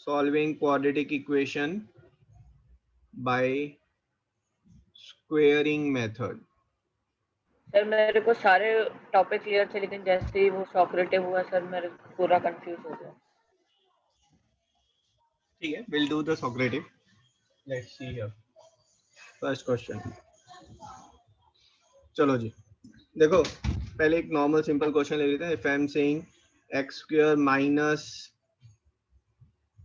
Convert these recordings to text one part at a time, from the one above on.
Solving quadratic equation by squaring method. Sir मेरे को सारे टॉपिक क्लियर थे, लेकिन जैसे ही वो सॉक्रेटिव हुआ सर मेरे पूरा कंफ्यूज हो गया। ठीक है, will do the Socrative. Let's see here first question. चलो जी, देखो पहले एक नॉर्मल सिंपल क्वेश्चन ले लेते हैं। If I am saying x square minus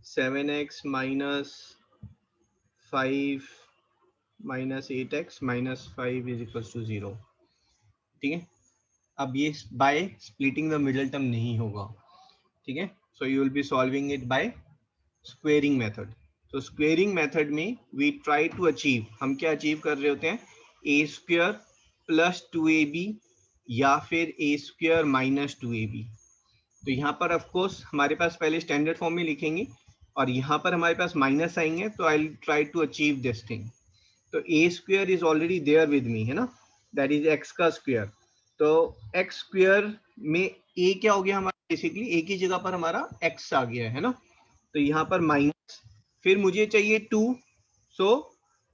7x minus 5 minus 8x minus 5 is equal to 0। ठीक है, अब ये by splitting the middle term नहीं होगा। ठीक है, so you will be solving it by squaring method. तो स्क्वेयरिंग मेथड में वी ट्राई टू अचीव, हम क्या अचीव कर रहे होते हैं, ए स्क्वायर प्लस 2ab या फिर ए स्क्वायर माइनस 2ab। तो यहाँ पर ऑफ कोर्स हमारे पास पहले स्टैंडर्ड फॉर्म में लिखेंगे और यहाँ पर हमारे पास माइनस आएंगे, तो I will try to achieve this thing. तो A square is already there with me, है ना, दैट इज एक्स का स्क्वायर। तो एक्स स्क्वायर में ए क्या हो गया हमारा, बेसिकली ए की जगह पर हमारा एक्स आ गया है ना। तो यहाँ पर माइनस, फिर मुझे चाहिए 2, सो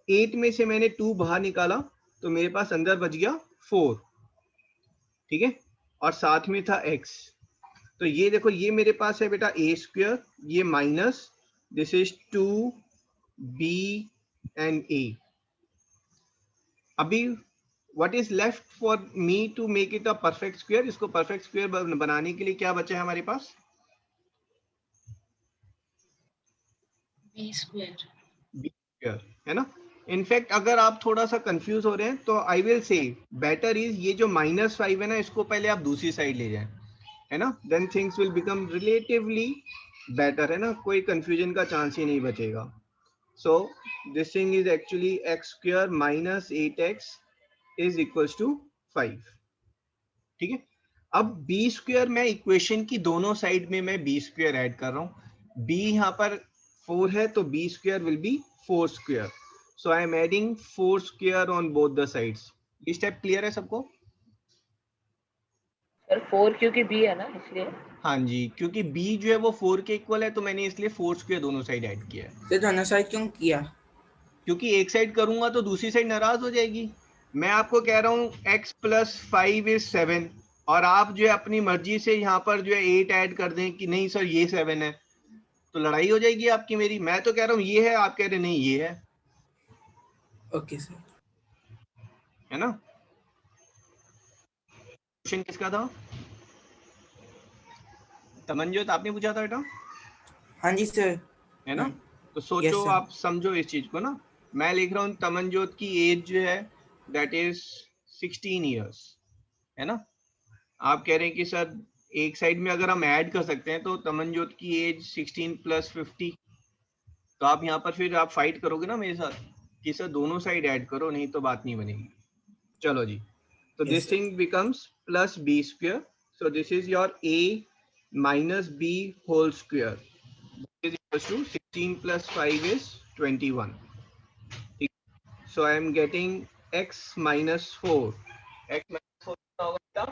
8 में से मैंने 2 बाहर निकाला तो मेरे पास अंदर बच गया 4। ठीक है, और साथ में था x। तो ये देखो, ये मेरे पास है बेटा ए स्क्वायर, ये minus, this is 2b and a। अभी what is left for me to make it a perfect square, इसको परफेक्ट स्क्वायर बनाने के लिए क्या बचा है हमारे पास, बी स्क्वायर, है ना। इनफैक्ट अगर आप थोड़ा सा कंफ्यूज हो रहे हैं तो I will say better is ये जो -5 है ना, इसको पहले आप दूसरी साइड ले जाएं, है ना, then things will become relatively better, है ना, कोई कंफ्यूजन का चांस ही नहीं बचेगा। So this thing is actually x square minus 8x is equals to 5। ठीक है, अब बी स्क्वायर मैं इक्वेशन की दोनों साइड में मैं बी स्क्वायर ऐड कर रहा हूं। बी यहाँ पर 4 है तो b square will be 4 square. So I am adding 4 square on both the sides. ये स्टेप क्लियर है सबको? सर 4 क्योंकि बी है ना, इसलिए। हाँ जी, क्योंकि b जो है वो 4 के इक्वल है, तो मैंने इसलिए 4 स्क्वायर दोनों साइड ऐड किया है। तो दोनों साइड क्यों किया? क्योंकि एक साइड करूंगा तो दूसरी साइड नाराज हो जाएगी। मैं आपको कह रहा हूँ x प्लस 5 इज 7, और आप जो है अपनी मर्जी से यहाँ पर जो है 8 ऐड कर दें कि नहीं सर ये 7 है, तो लड़ाई हो जाएगी आपकी मेरी। मैं तो कह रहा हूँ ये है, आप कह रहे नहीं ये है। ओके सर, है ना। क्वेश्चन किसका था? तमनजोत, आपने पूछा था बेटा, हाँ जी सर। है ना। तो यस सोचो, सर। आप समझो इस चीज को ना। मैं लिख रहा हूँ तमनजोत की एज जो है दैट इज 16 ईयर्स, है ना। आप कह रहे हैं कि सर एक साइड में अगर हम ऐड कर सकते हैं तो तमनजोत की एज 16 प्लस 50, तो आप यहाँ पर फिर आप फाइट करोगे ना मेरे साथ कि सर दोनों साइड ऐड करो, नहीं तो बात नहीं बनेगी। चलो जी, तो Yes, this sir. Thing becomes plus b square. So this is your a minus b whole square is equals to 16 plus 5 is 21. So I am getting x minus 4. x minus 4 कितना होगा बेटा?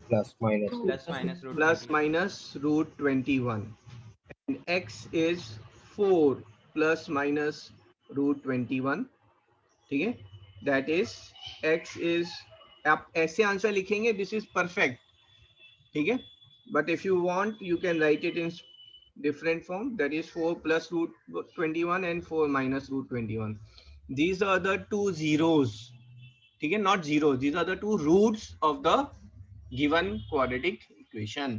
Plus minus Plus minus root 21. And x is 4 plus minus root 21. ठीक है, that is x is, आप ऐसे answer लिखेंगे this is perfect. ठीक है, but if you want you can write it in different form, that is 4 plus root 21 and 4 minus root 21. These are the two zeros. ठीक है, not zeros, these are the two roots of the given quadratic equation.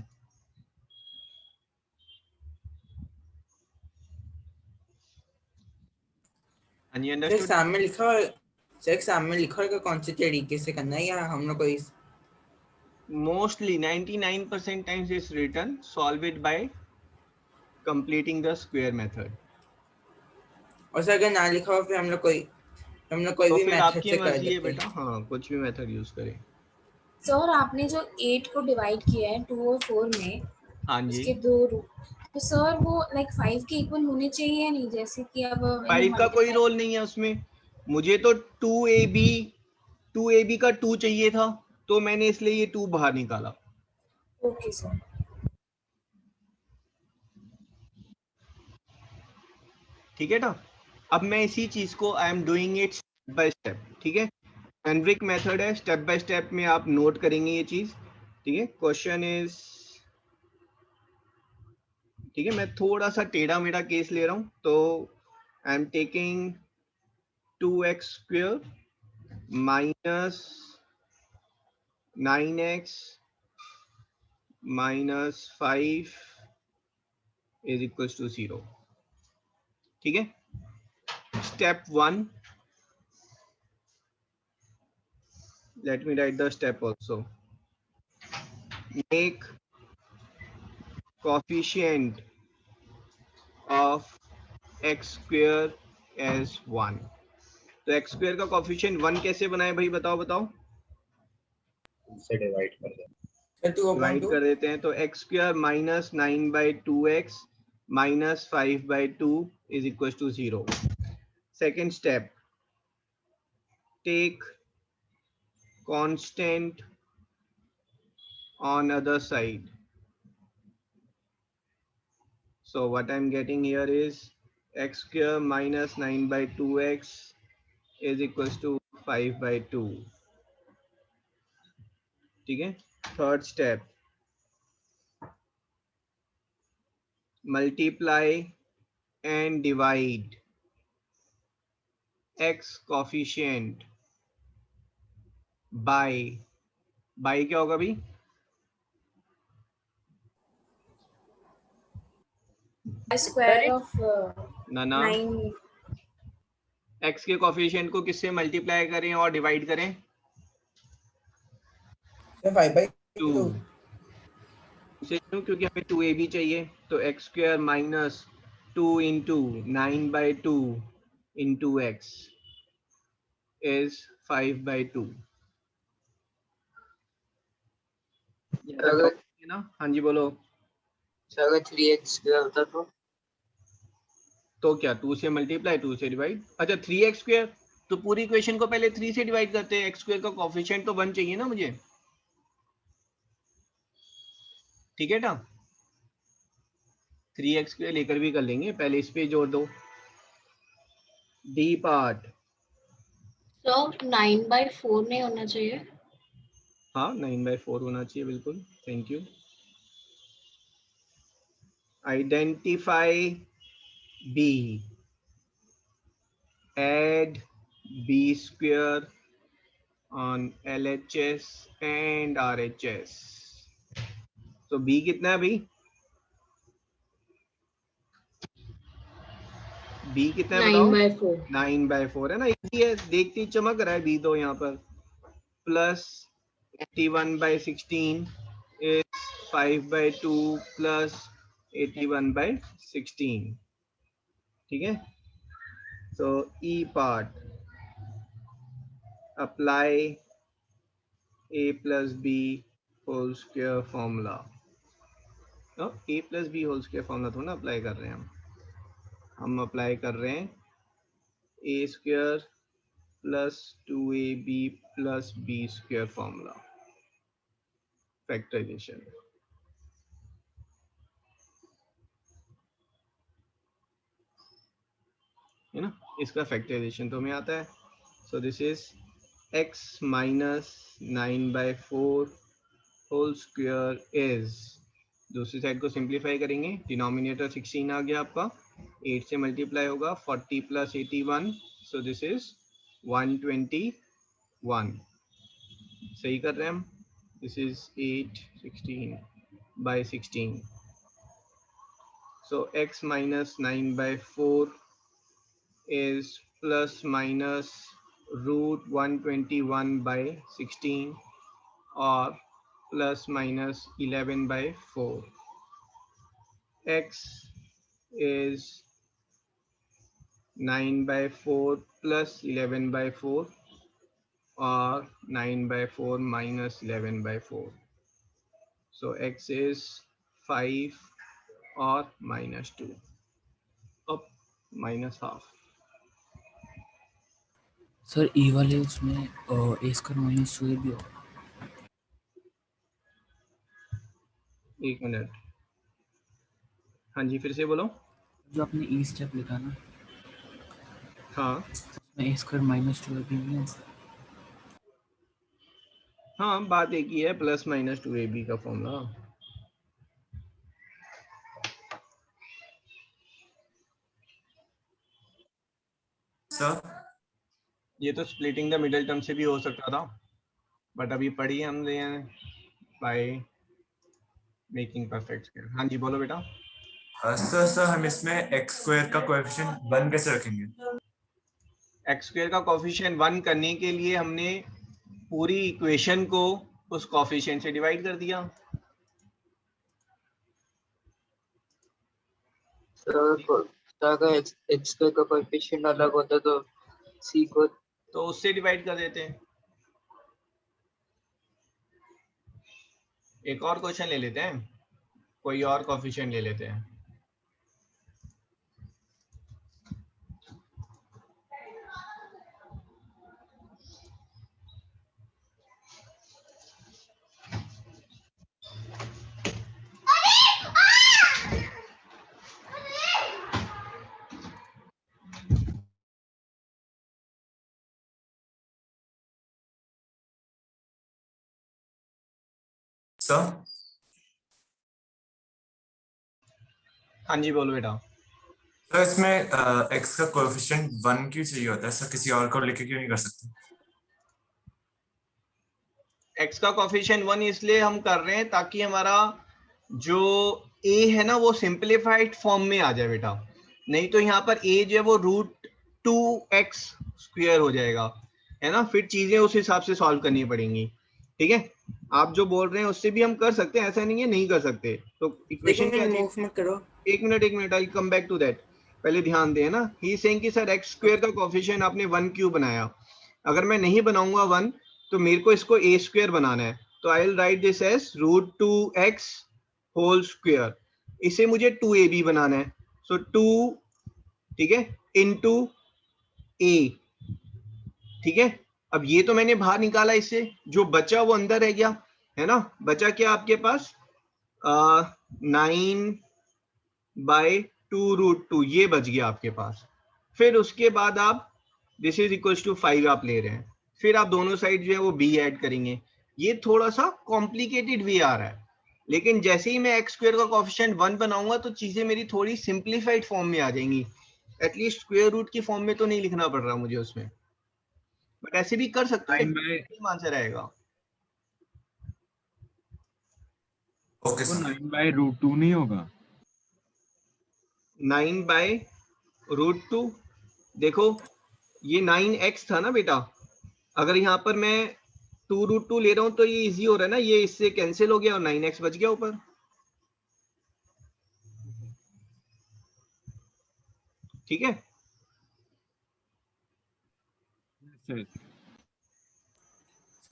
And you sir understood? Exam में लिखा है, sir exam में लिखा होगा कौन से तरीके से करना है, या हम लोग कोई? Mostly 99% times is written solve it by completing the square method. और सर अगर ना लिखा हो फिर हम लोग कोई तो भी फिर मेथड आपकी से कर मर्जी है देते बेटा, हैं। हाँ कुछ भी मेथड यूज करें। सर आपने जो 8 को डिवाइड किया है 2 और 4 में, हाँ जी, उसके दो रूट, तो सर वो लाइक 5 के इक्वल होने चाहिए या नहीं, जैसे कि अब 5 का कोई रोल नहीं है उसमें। मुझे तो 2ab का 2 चाहिए था, तो मैंने इसलिए ये 2 बाहर निकाला। Okay sir. ठीक है ना। अब मैं इसी चीज को I am doing it step by step, ठीक है। जेनरिक मेथड है, स्टेप बाय स्टेप में आप नोट करेंगे ये चीज, ठीक है। क्वेश्चन इज, ठीक है, मैं थोड़ा सा टेढ़ा मेढ़ा केस ले रहा हूं, तो I am taking 2x square minus 9x minus 5 is equal to 0, ठीक है। Step 1, let me write the step also. Make coefficient of x square as 1. तो x square का coefficient 1 कैसे बनाए भाई, बताओ बताओ। से डिवाइड कर दे। सर 2 अपॉन डिवाइड 2 कर देते हैं, तो x square minus 9/2x minus 5/2 is equal to 0. Second step, take constant on other side. So what I'm getting here is x square minus 9/2x is equals to 5/2, ठीक है। Third step, multiply and divide x coefficient by क्या होगा भाई, square of ना ना, 9 x के coefficient को किससे मल्टीप्लाई करें और डिवाइड करें, सर 5/2 2 से, क्योंकि हमें 2ab चाहिए, तो x square minus 2 into 9/2 into x is 5/2, अगर ना। हाँ जी बोलो। अगर 3x स्क्वायर होता तो क्या 2 से मल्टीप्लाई 2 से डिवाइड, अच्छा 3x स्क्वायर, तो पूरी इक्वेशन को पहले 3 से डिवाइड करते हैं, x स्क्वायर का कोफिशिएंट तो 1 चाहिए ना मुझे, ठीक है ना। 3x स्क्वायर लेकर भी कर लेंगे, पहले इस पे जोड़ दो, डी पार्ट, तो 9/4 नहीं होना चाहिए। हाँ 9/4 होना चाहिए, बिल्कुल, thank you. Identify b, add b square on LHS and RHS. तो b कितना है भाई, b कितना है बताओ, 9/4 9/4 है ना, इजी है, देखते ही चमक रहा है b तो यहाँ पर, प्लस 81/16 is 5/2 प्लस 81/16, ठीक है। तो e part, apply a plus b whole square formula, a plus b whole square formula थोड़ा ना अप्लाई कर रहे हैं हम अप्लाई कर रहे हैं a square plus 2ab plus b square formula, factorization, है ना, इसका फैक्टराइजेशन तो हमें आता है। So this is x minus 9/4 whole square is, दूसरी साइड को सिंप्लीफाई करेंगे, डिनोमिनेटर 16 आ गया आपका, 8 से मल्टीप्लाई होगा, 40 प्लस 81, सो दिस इज 121, सही कर रहे हैं हम, this is 8 16/16, so x minus 9/4 is plus minus root 121/16 or plus minus 11/4. X is 9/4 plus 11/4 or 9/4 minus 11/4. So x is 5 or minus 2, up minus half. Sir ई वाले उसमें ए square minus 2 भी होगा। एक मिनट, हाँ जी फिर से बोलो। जो आपने ई स्टेप लिखा ना, हाँ ए स्क्वायर माइनस 2ab नहीं होगा। हाँ, बात एक ही है, प्लस माइनस 2ab का फॉर्मूला। सर ये तो स्प्लिटिंग द मिडिल टर्म से भी हो सकता था, बट अभी पढ़ी हमने बाय मेकिंग परफेक्ट स्क्वायर। हाँ जी बोलो बेटा। सर हम इसमें एक्स स्क्वायर का कोएफिशिएंट 1 कैसे रखेंगे? एक्स स्क्वायर का कोफिशिएंट 1 करने के लिए हमने पूरी इक्वेशन को उस कोफिशिएंट से डिवाइड कर दिया। सर अगर एक्स स्क्वायर का कोएफिशिएंट अलग होता तो सी को तो उससे डिवाइड कर देते हैं। एक और क्वेश्चन ले लेते हैं, कोई और कोफिशिएंट ले लेते हैं। सर हाँ जी बोलो बेटा। सर इसमें एक्स का कोएफिशिएंट 1 क्यों चाहिए होता है सर? किसी और को लेके क्यों नहीं कर सकते? एक्स का कोफिशिएंट 1 इसलिए हम कर रहे हैं ताकि हमारा जो a है ना वो सिंप्लीफाइड फॉर्म में आ जाए बेटा, नहीं तो यहाँ पर a जो है वो √2x स्क्वायर हो जाएगा, है ना। फिर चीजें उस हिसाब से सॉल्व करनी पड़ेंगी। ठीक है, आप जो बोल रहे हैं उससे भी हम कर सकते हैं, ऐसा नहीं है नहीं कर सकते। तो इक्वेशन क्या मूव मत करो। एक minute I come back to that. पहले ध्यान दें ना, ही सेइंग कि सर एक्स स्क्वायर का कोफिशिएंट आपने 1 क्यों बनाया। अगर मैं नहीं बनाऊंगा 1 तो मेरे को इसको a स्क्वायर बनाना है, तो I will write this as √2x whole square. इसे मुझे 2ab बनाना है, सो 2 ठीक है इनटू a। ठीक है, अब ये तो मैंने बाहर निकाला, इससे जो बचा वो अंदर रह गया, है ना। बचा क्या आपके पास 9/2√2 ये बच गया आपके पास। फिर उसके बाद आप दिस इज इक्वल्स टू 5 आप ले रहे हैं, फिर आप दोनों साइड जो है वो b ऐड करेंगे। ये थोड़ा सा कॉम्प्लिकेटेड वे आ रहा है, लेकिन जैसे ही मैं एक्स स्क्वायर का कोफिशिएंट 1 बनाऊंगा तो चीजें मेरी थोड़ी सिंप्लीफाइड फॉर्म में आ जाएंगी। एटलीस्ट स्क्वायर रूट की फॉर्म में तो नहीं लिखना पड़ रहा मुझे उसमें, बट ऐसे भी कर सकते हो, सेम आंसर आएगा। ओके वो सर। 9/√2 नहीं होगा? 9/√2 देखो ये 9x था ना बेटा, अगर यहाँ पर मैं 2√2 ले रहा हूँ तो ये इजी हो रहा है ना, ये इससे कैंसिल हो गया और 9x बच गया ऊपर। ठीक है,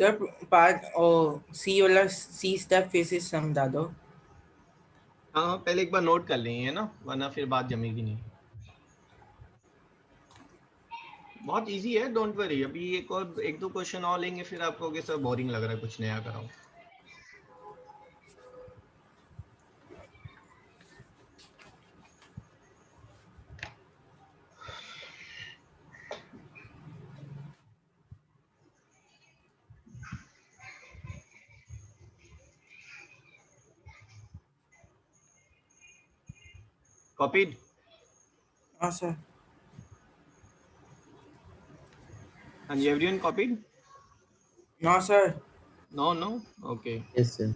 सर पार्ट और सी वाला सी स्टेप फिर से समझा दो। हाँ पहले एक बार नोट कर लेंगे, है ना, वरना फिर बात जमेगी नहीं। बहुत इजी है, डोंट वरी। अभी एक दो क्वेश्चन और लेंगे, फिर आप कहोगे सर बोरिंग लग रहा है, कुछ नया कराओ। कॉपीड? हाँ सर। हाँ जी, everyone copied? No sir. No no, okay. Yes sir.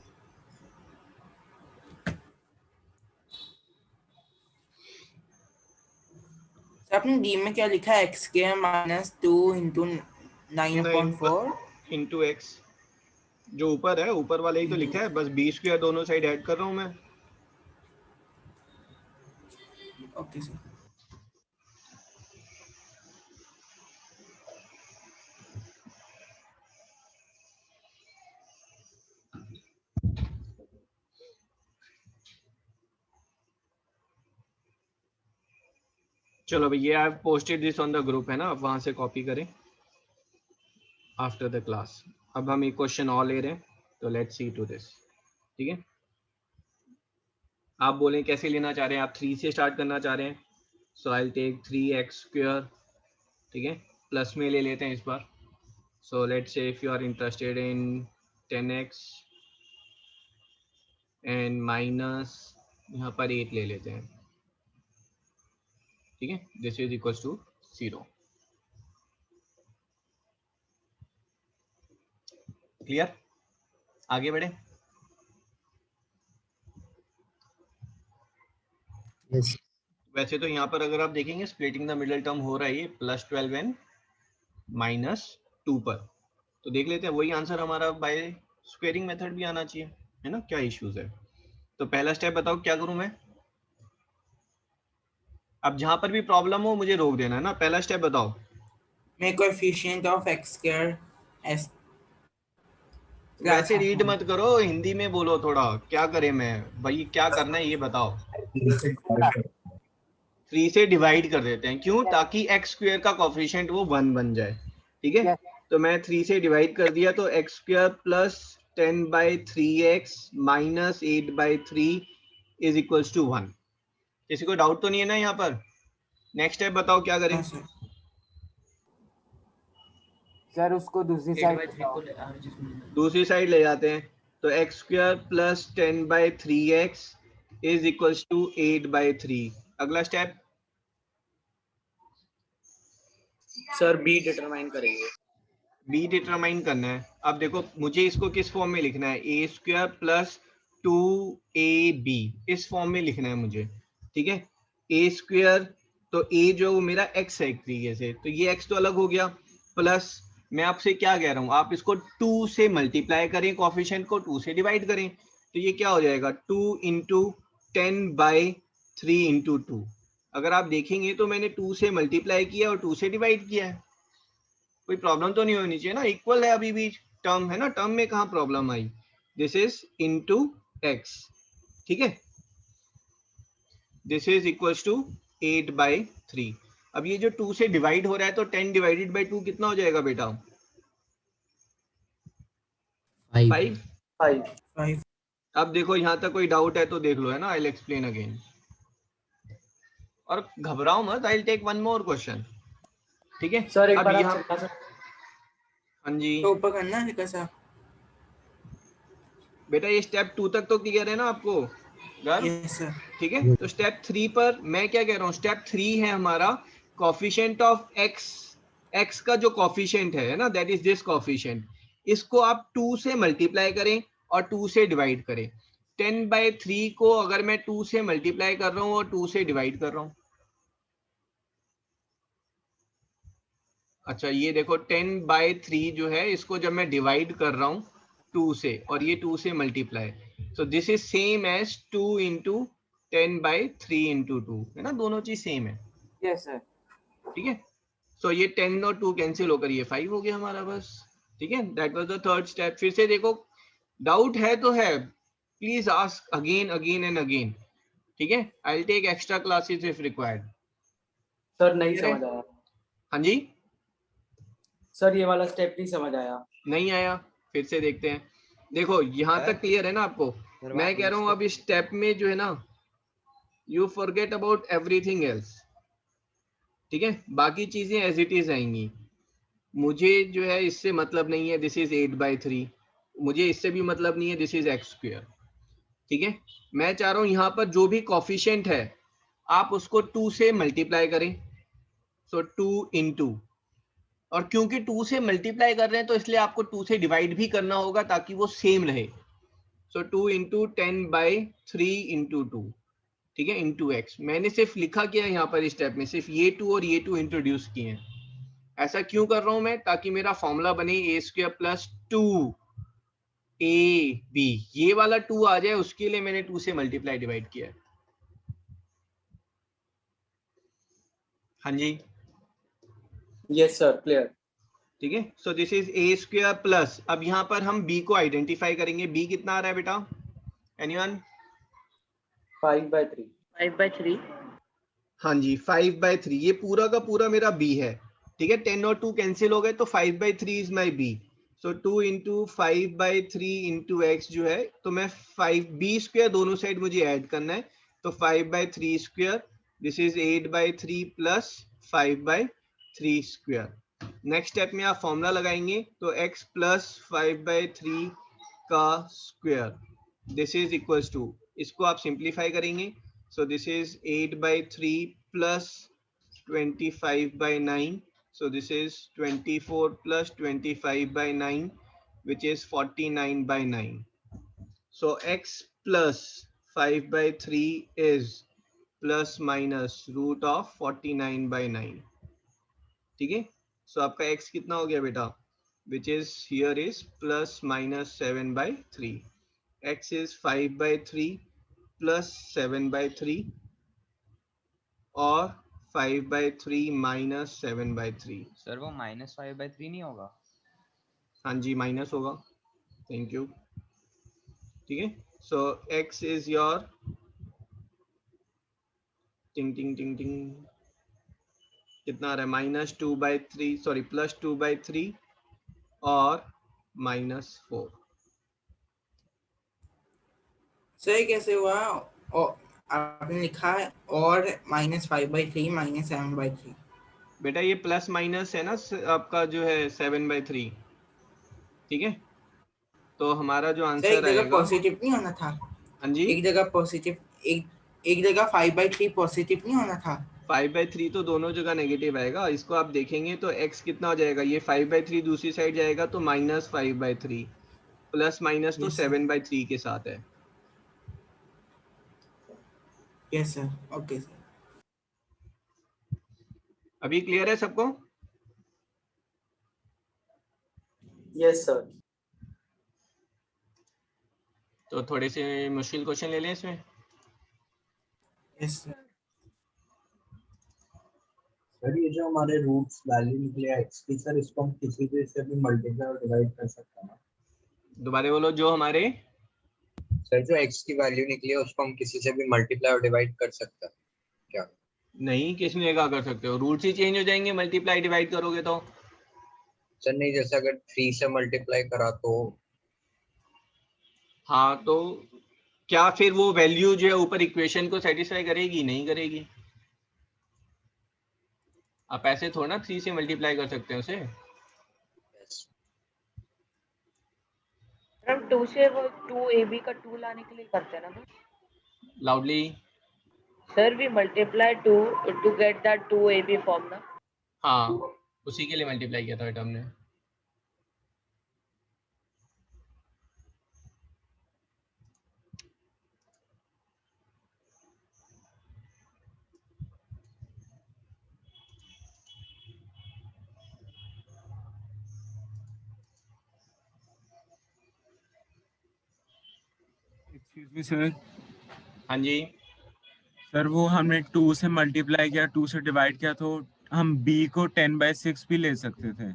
आपने डी में क्या लिखा है? एक्स के -2 इंटू 9.4 इंटू एक्स, जो ऊपर है ऊपर वाले ही तो लिखा है, बस b स्क्वायर दोनों साइड ऐड कर रहा हूँ मैं। Okay sir. चलो भैया, I have posted this on the group, है ना, आप वहां से कॉपी करें आफ्टर द क्लास। अब हम एक क्वेश्चन और ले रहे हैं, तो लेट्स सी टू दिस। ठीक है, आप बोलें कैसे लेना चाह रहे हैं, आप 3 से स्टार्ट करना चाह रहे हैं, so I will take 3x square ठीक है, प्लस में ले लेते हैं इस बार. So let's say if you are interested in 10x and minus यहाँ पर 8 ले लेते हैं. ठीक है, this is equals to 0. Clear? आगे बढ़े. Yes. वैसे तो यहाँ पर अगर आप देखेंगे स्प्लिटिंग द मिडिल टर्म हो रहा है ये +12 एंड -2 पर. तो देख लेते हैं, वही आंसर हमारा बाय स्क्वेयरिंग मेथड भी आना चाहिए, है ना. क्या इश्यूज है? तो पहला स्टेप बताओ क्या करूं मैं. अब जहां पर भी प्रॉब्लम हो मुझे रोक देना है ना. पहला स्टेप बताओ. मैं coefficient of x square S वैसे रीड मत करो, हिंदी में बोलो थोड़ा. क्या करें मैं भाई, क्या करना है ये बताओ. 3 से डिवाइड कर देते हैं. क्यों? ताकि एक्स स्क्वायर का कोफिशिएंट वो 1 बन जाए. ठीक है, तो मैं 3 से डिवाइड कर दिया तो x square plus 10/3x minus 8/3 is equals to 1. किसी को डाउट तो नहीं है ना यहाँ पर? नेक्स्ट स्टेप बताओ क्या करें. सर उसको दूसरी साइड ले जाते हैं. तो x square plus 10/3x is equals to 8/3. अगला स्टेप सर बी डिटरमाइन करेंगे. बी डिटरमाइन करना है. अब देखो मुझे इसको किस फॉर्म में लिखना है. ए स्क्वायर प्लस 2ab इस फॉर्म में लिखना है मुझे. ठीक है, ए स्क्वायर तो ए जो मेरा x है एक तरीके से, तो ये x तो अलग हो गया. प्लस मैं आपसे क्या कह रहा हूँ, आप इसको 2 से मल्टीप्लाई करें, कोफिशिएंट को 2 से डिवाइड करें. तो ये क्या हो जाएगा 2 इंटू 10/3 इंटू 2. अगर आप देखेंगे तो मैंने 2 से मल्टीप्लाई किया और 2 से डिवाइड किया है. कोई प्रॉब्लम तो नहीं होनी चाहिए ना. इक्वल है अभी भी टर्म है ना. टर्म में कहाँ problem I. This is into x. ठीक है, दिस इज इक्वल्स टू 8/3. अब ये जो 2 से डिवाइड हो रहा है तो 10 डिवाइडेड बाई 2 कितना हो जाएगा बेटा? 5. अब देखो यहाँ तक कोई डाउट है तो देख लो, है ना. I will explain again. और घबराओ मत, I will take one more question. ठीक है सर एक अब बार यहाँ आप चलना सर. हाँ जी तो ऊपर करना है कैसा? बेटा ये स्टेप 2 तक तो क्लियर है ना आपको? Yes sir. ठीक है, तो स्टेप 3 पर मैं क्या कह रहा हूँ, स्टेप 3 है हमारा कोफिशिएंट ऑफ x का जो कोफिशिएंट है ना, दैट इज दिस कोफिशिएंट. इसको आप 2 से मल्टीप्लाई करें और 2 से डिवाइड करें. 10/3 को अगर मैं 2 से मल्टीप्लाई कर रहा हूँ और 2 से डिवाइड कर रहा हूँ. अच्छा ये देखो 10/3 जो है इसको जब मैं डिवाइड कर रहा हूँ 2 से और ये 2 से multiply, so this is same as 2 into 10/3 into 2, है ना. दोनों चीज सेम है. Yes sir. ठीक है, सो ये 10 और 2 कैंसिल होकर ये 5 हो गया हमारा बस. ठीक है, that was the third step. फिर से देखो, डाउट है तो है, please ask again and again. ठीक है, I will take extra classes if required. Sir नहीं समझ आया. हाँ जी, सर ये वाला स्टेप नहीं समझ आया. नहीं आया, फिर से देखते हैं. देखो यहाँ तक क्लियर है ना आपको? मैं कह रहा हूँ अब इस स्टेप में जो है ना, you forget about everything else. ठीक है, बाकी चीजें एज इट इज आएंगी. मुझे जो है इससे मतलब नहीं है, दिस इज 8/3. मुझे इससे भी मतलब नहीं है, दिस इज x स्क्वायर. ठीक है, मैं चाह रहा हूँ यहाँ पर जो भी कोफिशिएंट है आप उसको 2 से मल्टीप्लाई करें. सो 2 इंटू, और क्योंकि 2 से मल्टीप्लाई कर रहे हैं तो इसलिए आपको 2 से डिवाइड भी करना होगा ताकि वो सेम रहे. सो 2 इंटू 10/3 इंटू 2. ठीक है, इंटू एक्स. मैंने सिर्फ लिखा क्या है यहाँ पर इस स्टेप में, सिर्फ ये 2 और ये 2 इंट्रोड्यूस किए हैं. ऐसा क्यों कर रहा हूं मैं? ताकि मेरा फॉर्मूला बने a स्क्वायर प्लस 2ab. ये वाला 2 आ जाए उसके लिए मैंने 2 से मल्टीप्लाई डिवाइड किया है. हाँ जी, यस सर, क्लियर. ठीक है, so this is a square plus, अब यहाँ पर हम b को आइडेंटिफाई करेंगे. b कितना आ रहा है बेटा? एनीवन? 5/3. 5/3. हाँ जी 5/3. ये पूरा का पूरा मेरा b है. ठीक है, 10 और 2 कैंसिल हो गए तो 5/3 is my b. So 2 into 5/3 into x जो है, तो मैं 5b स्क्वायर दोनों साइड मुझे ऐड करना है. तो 5/3 square, this is 8/3 plus 5/3. 3 square. Next step में आप फॉर्मूला लगाएंगे तो x प्लस 5/3 का square, this is equals to, इसको आप सिंप्लीफाई करेंगे, so this is 8/3 plus 25/9, so this is 24 plus 25/9, which is 49/9. So x plus 5/3 is plus minus root of 49/9. ठीक है, so आपका x कितना हो गया बेटा, which is here is plus minus 7/3. x is 5/3 plus 7/3 और 5/3 minus 7/3. सर वो -5/3 नहीं होगा? हाँ जी माइनस होगा, थैंक यू। ठीक है, सो x इज योर टिंग टिंग टिंग टिंग कितना आ रहा है, -2/3, सॉरी प्लस 2/3 और -4। सही कैसे हुआ? और आपने लिखा है और -5/3 -7/3। बेटा ये प्लस माइनस है ना आपका जो है 7/3, ठीक है, तो हमारा जो सर एक आंसर जगह आएगा, पॉजिटिव नहीं होना था? हाँ जी एक जगह पॉजिटिव, एक जगह 5/3 पॉजिटिव नहीं होना था? 5/3 तो दोनों जगह नेगेटिव आएगा, इसको आप देखेंगे तो x कितना हो जाएगा, ये 5/3 दूसरी साइड जाएगा तो -5/3, प्लस माइनस तो Yes, sir. 7/3 के साथ है। Yes sir, okay sir. अभी क्लियर है सबको? Yes sir. तो थोड़े से मुश्किल क्वेश्चन ले लें इसमें। Yes sir. सर ये जो हमारे रूट्स वैल्यू निकले x की, सर इसको हम किसी भी से भी मल्टीप्लाई और डिवाइड कर सकते हैं ना? दोबारा बोलो, जो हमारे सर जो x की वैल्यू निकली है उसको हम किसी से भी मल्टीप्लाई और डिवाइड कर सकते हैं क्या? नहीं, किसने कहा कर सकते हो, रूट्स ही चेंज हो जाएंगे मल्टीप्लाई डिवाइड करोगे तो। सर नहीं, जैसे अगर 3 से मल्टीप्लाई करा तो हाँ तो क्या फिर वो वैल्यू जो है ऊपर इक्वेशन को सेटिस्फाई करेगी? नहीं करेगी। आप ऐसे थोड़ा ना 3 से मल्टीप्लाई कर सकते हैं उसे। हम 2 से वो 2ab का 2 लाने के लिए करते हैं ना बस। Loudly. Sir we multiply 2 to get that 2ab form ना। हाँ उसी के लिए मल्टीप्लाई किया था बेटा हमने। Excuse me sir. हाँ जी सर वो हमने 2 से मल्टीप्लाई किया, 2 से डिवाइड किया, तो हम b को 10/6 भी ले सकते थे।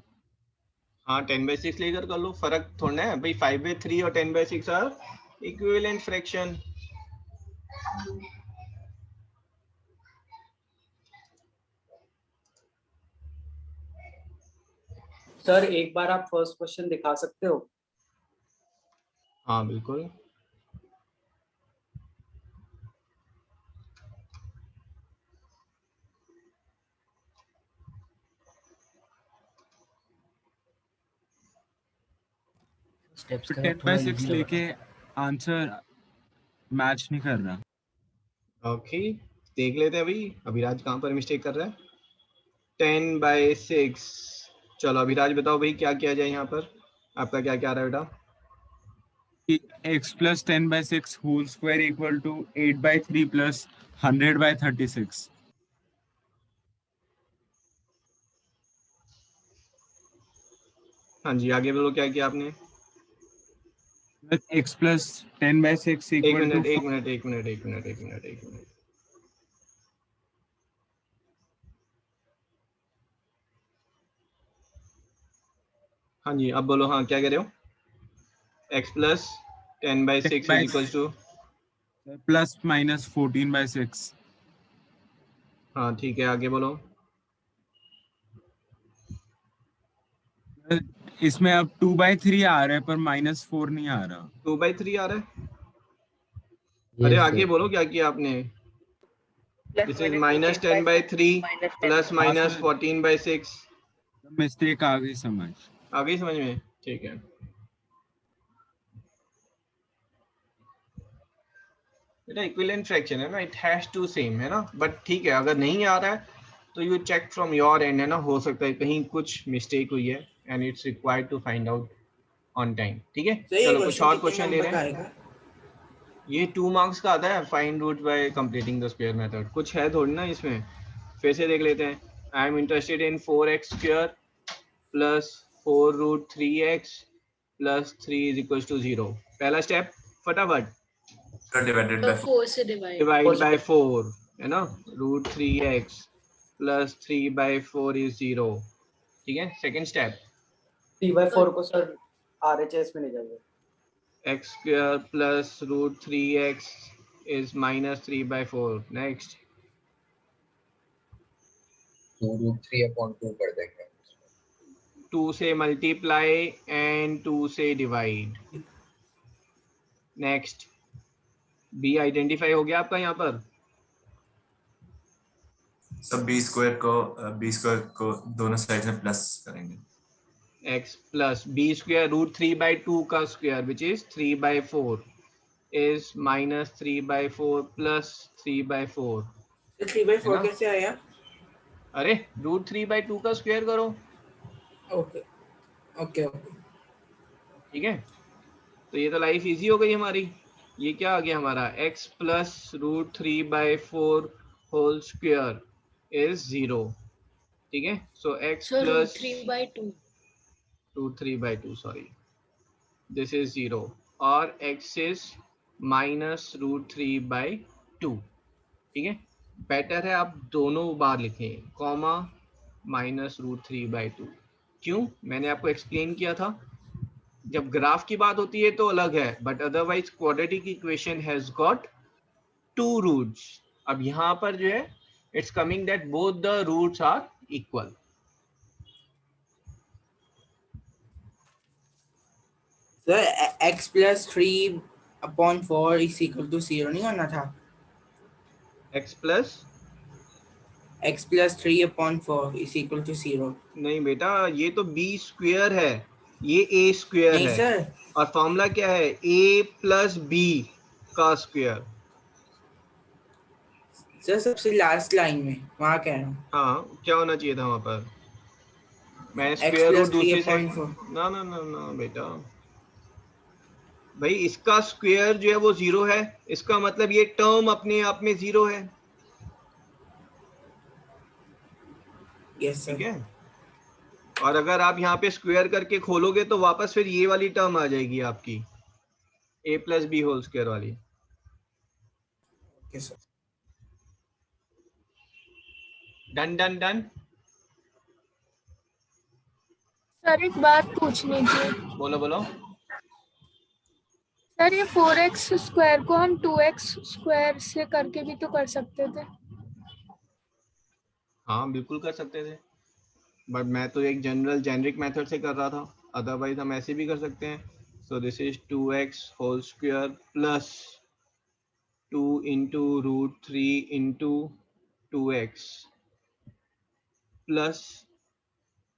हाँ 10/6 लेकर कर लो, फर्क थोड़ा है भाई, 5/3 और 10/6 आर इक्विवेलेंट फ्रैक्शन। सर एक बार आप फर्स्ट क्वेश्चन दिखा सकते हो? हाँ बिल्कुल। स्टेप्स तो का 10/6 easy लेके आंसर मैच नहीं कर रहा। ओके देख लेते हैं अभी अभिराज कहाँ पर मिस्टेक कर रहा है। 10/6, चलो अभिराज बताओ भाई क्या किया जाए यहाँ पर, आपका क्या क्या आ रहा है बेटा? x plus 10/6 whole square equal to 8/3 plus 100/36। हाँ जी आगे बोलो क्या किया आपने? x plus 10/6 एक equal मिनट to एक मिनट एक मिनट एक मिनट एक मिनट एक मिनट। हाँ जी अब बोलो, हाँ क्या कह रहे हो? x plus 10/6 is equal two plus minus 14/6। हाँ ठीक है आगे बोलो। इसमें अब 2/3 आ रहा है पर -4 नहीं आ रहा। 2/3 आ रहा है? अरे आगे बोलो क्या किया आपने? This is minus 10 by 3 plus minus 14 by 6. Mistake आ गई समझ। आ गई समझ में? ठीक है। बेटा इक्विवेलेंट फ्रैक्शन है ना, इट हैज टू सेम है ना, बट ठीक है अगर नहीं आ रहा है तो you check from your end है ना, हो सकता है कहीं कुछ मिस्टेक हुई है and it's required to find out on time. ठीक है, चलो कुछ और क्वेश्चन ले रहे हैं। ये 2 मार्क्स का आता है, find root by completing the square method. कुछ है थोड़ी ना इसमें, फिर से देख लेते हैं। I am interested in 4x square plus 4 root 3x plus 3 is equal to 0। पहला स्टेप फटाफट, डिवाइडेड तो बाय 4 से डिवाइड डिवाइड बाय 4 है ना, root 3x plus 3 bye 4 is 0। ठीक है, सेकंड स्टेप 3/4 को सर RHS में ले जाइए। x square plus root 3x is minus 3 by 4. Next. तो रूट 3/2 कर देंगे। 2 से multiply and 2 से divide. Next. b identify हो गया आपका यहाँ पर? सब b स्क्वायर को दोनों साइड में प्लस करेंगे। x plus b square root 3 by 2 का square which is 3 by 4 is minus 3 by 4 plus 3 by 4. 3/4 कैसे आया? अरे रूट 3 by 2 का स्क्वायर करो। ओके ओके ओके ठीक है, तो ये तो लाइफ इजी हो गई हमारी। ये क्या आ गया हमारा, x plus root 3 by 4 whole square is 0। ठीक है, so x sir plus 3/2 root 3 by 2 sorry, this is 0 और x is minus root 3 by 2। ठीक है, बेटर है आप दोनों बार लिखें कॉमा माइनस रूट 3 by 2। क्यों, मैंने आपको एक्सप्लेन किया था, जब ग्राफ की बात होती है तो अलग है, but otherwise quadratic equation has got 2 roots. अब यहाँ पर जो है it's coming that both the roots are equal. Sir x plus 3/4 is equal to 0 नहीं होना था? x plus 3/4 is equal to 0। नहीं बेटा, ये तो b स्क्वायर है, ये a स्क्वायर नहीं है सर, और फॉर्मूला क्या है, a प्लस b का स्क्वायर। सर सबसे लास्ट लाइन में वहाँ कह रहा हूँ। हाँ, क्या होना चाहिए था वहां पर, मैं x स्क्वायर रूट plus दूसरी साइड 3/4 ना ना ना ना बेटा, भाई इसका स्क्वायर जो है वो 0 है, इसका मतलब ये टर्म अपने आप में 0 है। यस ठीक सर। है, और अगर आप यहाँ पे स्क्वायर करके खोलोगे तो वापस फिर ये वाली टर्म आ जाएगी आपकी, a plus B whole square वाली। Okay sir. Done done done. Sir एक बात पूछनी थी। बोलो बोलो। सर ये 4x स्क्वायर को हम 2x स्क्वायर से करके भी तो कर सकते थे। हाँ बिल्कुल कर सकते थे, बट मैं तो एक जेनरिक मेथड से कर रहा था, अदरवाइज हम ऐसे भी कर सकते हैं। So this is 2x whole square plus 2 into root 3 into 2x plus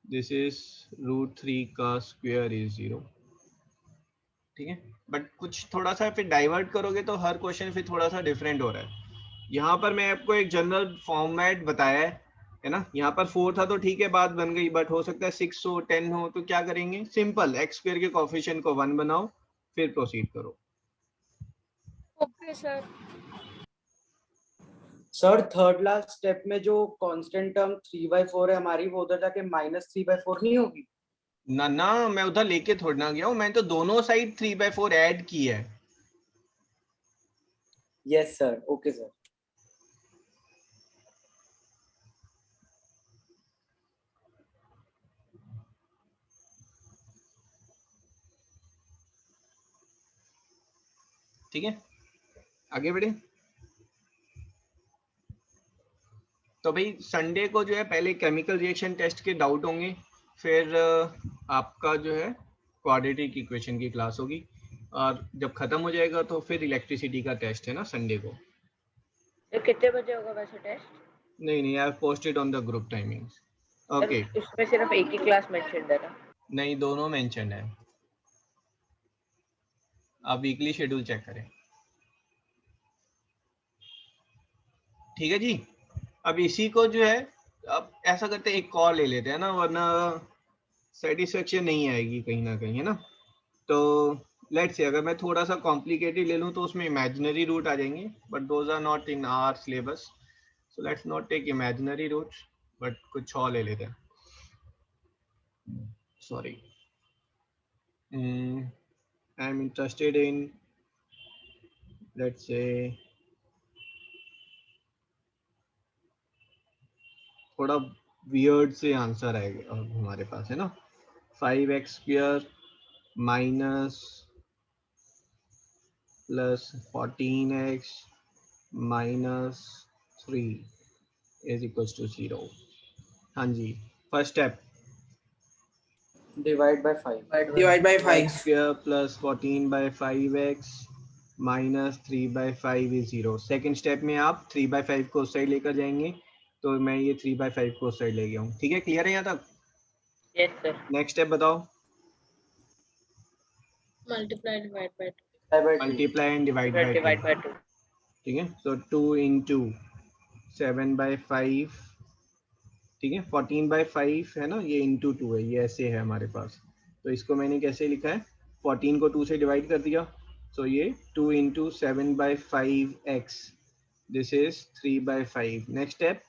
this is root 3 का स्क्वायर इज 0। ठीक है, बट कुछ थोड़ा सा फिर डाइवर्ट करोगे तो हर क्वेश्चन फिर थोड़ा सा डिफरेंट हो रहा है। यहाँ पर मैं आपको एक जनरल फॉर्मेट बताया है ना, यहाँ पर 4 था तो ठीक है बात बन गई, बट हो सकता है 6 हो 10 हो, तो क्या करेंगे, सिंपल x स्क्वायर के कोएफिशिएंट को 1 बनाओ फिर प्रोसीड करो। Okay sir. Sir third last step में जो कांस्टेंट टर्म 3/4 है हमारी, वो उधर जाके -3/4 नहीं होगी? ना ना, मैं उधर लेके थोड़ा ना गया हूँ, मैं तो दोनों साइड 3/4 ऐड की है। Yes sir, okay sir. ठीक है, आगे बढ़े। तो भाई संडे को जो है पहले केमिकल रिएक्शन टेस्ट के डाउट होंगे, फिर आपका जो है क्वाड्रेटिक इक्वेशन की क्लास होगी, और जब खत्म हो जाएगा तो फिर इलेक्ट्रिसिटी का टेस्ट है ना संडे को। कितने बजे होगा वैसे टेस्ट? नहीं, I posted on the group timings. Okay, इसमें सिर्फ एक ही क्लास मेंशन है ना? नहीं, दोनों मेंशन है। आप वीकली शेड्यूल चेक करें। ठीक है जी। अब इसी को जो है, अब ऐसा करते हैं, एक कॉल ले लेते हैं ना, वरना सेटिस्फेक्शन नहीं आएगी कहीं ना कहीं, है ना। तो लेट्स से अगर मैं थोड़ा सा कॉम्प्लिकेटेड ले लूँ तो उसमें इमेजिनरी रूट आ जाएंगे, but those are not in our syllabus, so let's not take imaginary root, but कुछ और ले लेते हैं। Sorry, I am interested in, let's say थोड़ा वियर्ड से आंसर आएगा अब हमारे पास, है ना। 5x square minus plus 14x minus 3 is equal to 0। हाँ जी, first step, divide by 5 divide by 5 x square plus 14 by 5x minus 3 by 5 is 0। Second step में आप 3 बाय 5 को उस साइड लेकर जाएंगे, तो मैं ये 3 बाय 5 को उस साइड ले गया हूँ। ठीक है, क्लियर है यहाँ तक? Yes sir. नेक्स्ट स्टेप बताओ। Multiply divide by 2। Multiply and divide by 2। ठीक है, सो 2 इंटू 7 बाय 5, ठीक है, 14 बाय 5 है ना, ये इंटू 2 है, ये ऐसे है हमारे पास। तो इसको मैंने कैसे लिखा है, 14 को 2 से डिवाइड कर दिया, तो ये 2 into 7 by 5x, this is 3 by 5। Next step,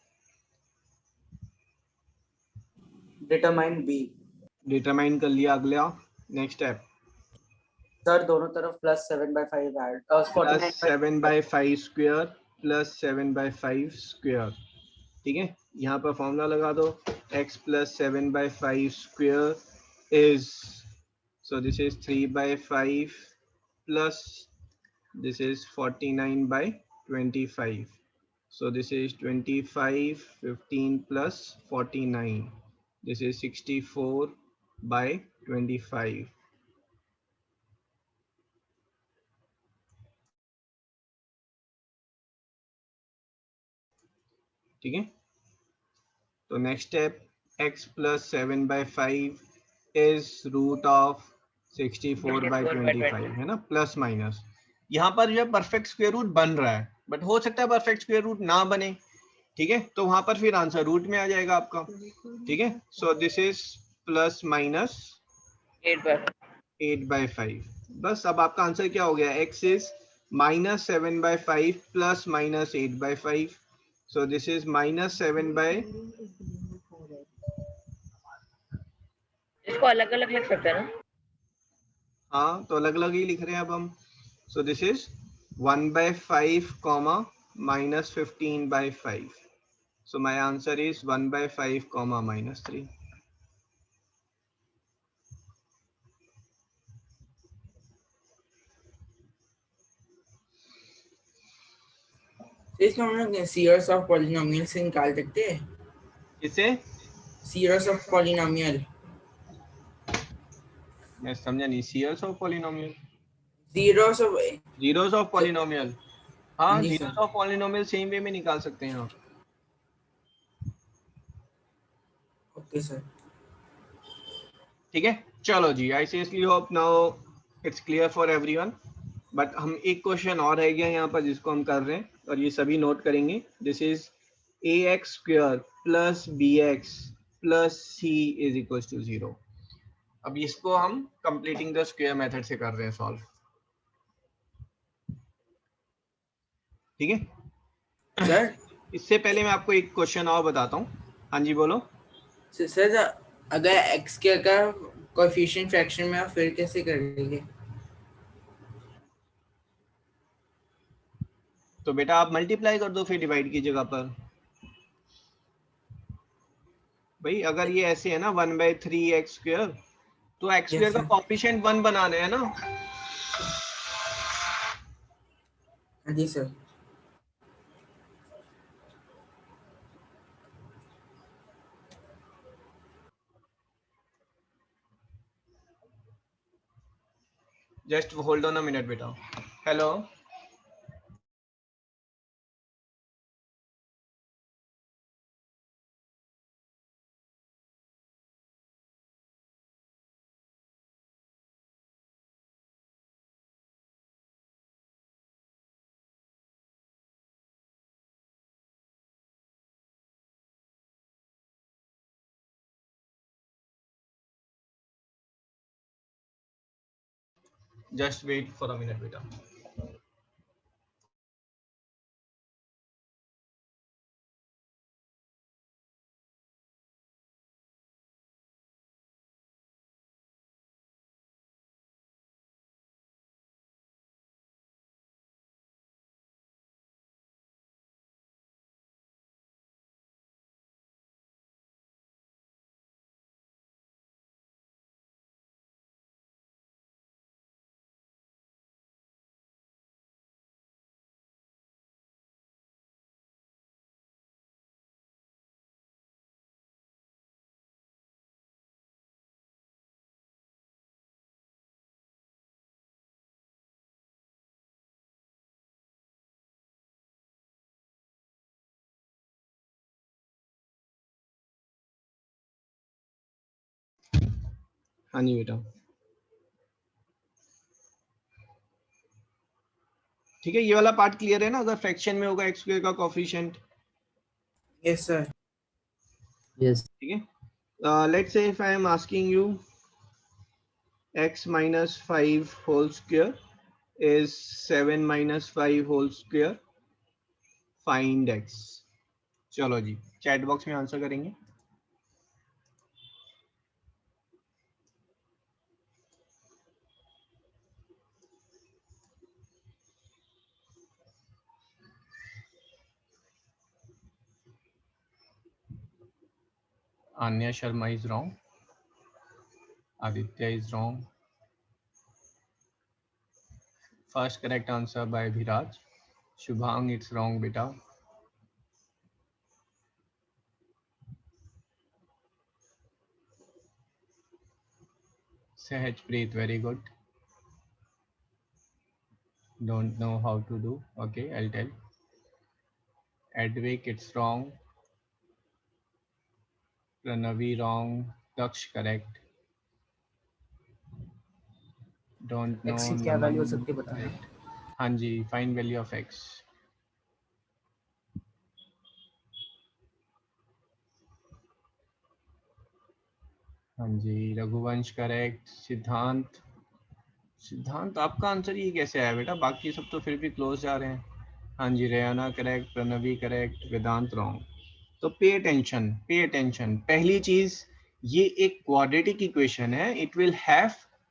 determine b। Determine कर लिया। अगला नेक्स्ट स्टेप, सर दोनों तरफ plus 7 by 5 add, plus 7 by 5 square plus 7 by 5 square. ठीक है, यहाँ पर फॉर्मूला लगा दो, x plus 7 by 5 square is, so this is 3 by 5 plus this is 49 by 25, so this is 25, 15 plus 49, this is 64 by 25। ठीक है, तो next step, x plus 7 by 5 is root of 64 by 25, है ना, प्लस माइनस। यहाँ पर जो perfect square root बन रहा है, बट हो सकता है परफेक्ट स्क्वायर रूट ना बने। ठीक है, तो वहां पर फिर आंसर रूट में आ जाएगा आपका। ठीक है, so this is plus minus 8 by 5। बस अब आपका आंसर क्या हो गया, x is minus 7 by 5 plus minus 8 by 5, so this is minus 7 by, इसको अलग अलग लिख सकते हैं ना? हाँ, तो अलग अलग ही लिख रहे हैं अब हम। सो this is 1 by 5 comma minus 15 by 5, so my answer is 1 by 5 comma minus 3। इसमें हम लोग सीरीज ऑफ पॉलिनोमियल से निकाल सकते हैं। इसे सीरीज ऑफ पॉलिनोमियल, मैं समझा नहीं, series of polynomial, zeros of polynomial. हाँ, जी zeros of polynomial same way में निकाल सकते हैं आप। Okay sir. ठीक है, चलो जी, I seriously hope now it's clear for everyone. But हम एक क्वेश्चन और रह गया यहाँ पर जिसको हम कर रहे हैं, और ये सभी नोट करेंगे। This is ax square plus bx plus c is equal to 0। अब इसको हम कंप्लीटिंग द स्क्वायर मेथड से कर रहे हैं सॉल्व। ठीक है सर, इससे पहले मैं आपको एक क्वेश्चन और बताता हूँ। हाँ जी बोलो। सर अगर x के का कोएफिशिएंट फ्रैक्शन में, आप फिर कैसे करेंगे? तो बेटा आप मल्टीप्लाई कर दो फिर डिवाइड की जगह पर। भाई अगर ये ऐसे है ना 1/3 x स्क्वायर, तो x स्क्वायर का कोएफिशिएंट 1 बनाना है ना। जी sir. Just hold on a minute बेटा। Hello just wait for a minute बेटा. हाँ जी बेटा. ठीक है, ये वाला पार्ट क्लियर है ना? अगर फ्रैक्शन में होगा एक्स स्क्वायर का कोफिशिएंट. Yes sir. यस ठीक है. Let's say if I am asking you x minus 5 whole square is 7 minus 5 whole square, find x. चलो जी, चैट बॉक्स में आंसर करेंगे. Anya Sharma is wrong. Aditya is wrong. First correct answer by Viraj. Shubhang, it's wrong beta. Sahajpreet, very good. Don't know how to do. Okay, I'll tell. Advik, it's wrong. Pranavi, wrong. Daksh, correct. Don't know. X की क्या value हो Naman, सकती है बताना. correct. हाँ जी, find value of x. हाँ जी, Raghuvansh correct. सिद्धांत, सिद्धांत आपका आंसर ये कैसे आया बेटा? बाकी सब तो फिर भी क्लोज जा रहे हैं. हाँ जी, रेयाना करेक्ट, प्रणवी करेक्ट, वेदांत रॉन्ग. तो पे अटेंशन, पे अटेंशन. पहली चीज, ये एक क्वाड्रेटिक इक्वेशन है. It will have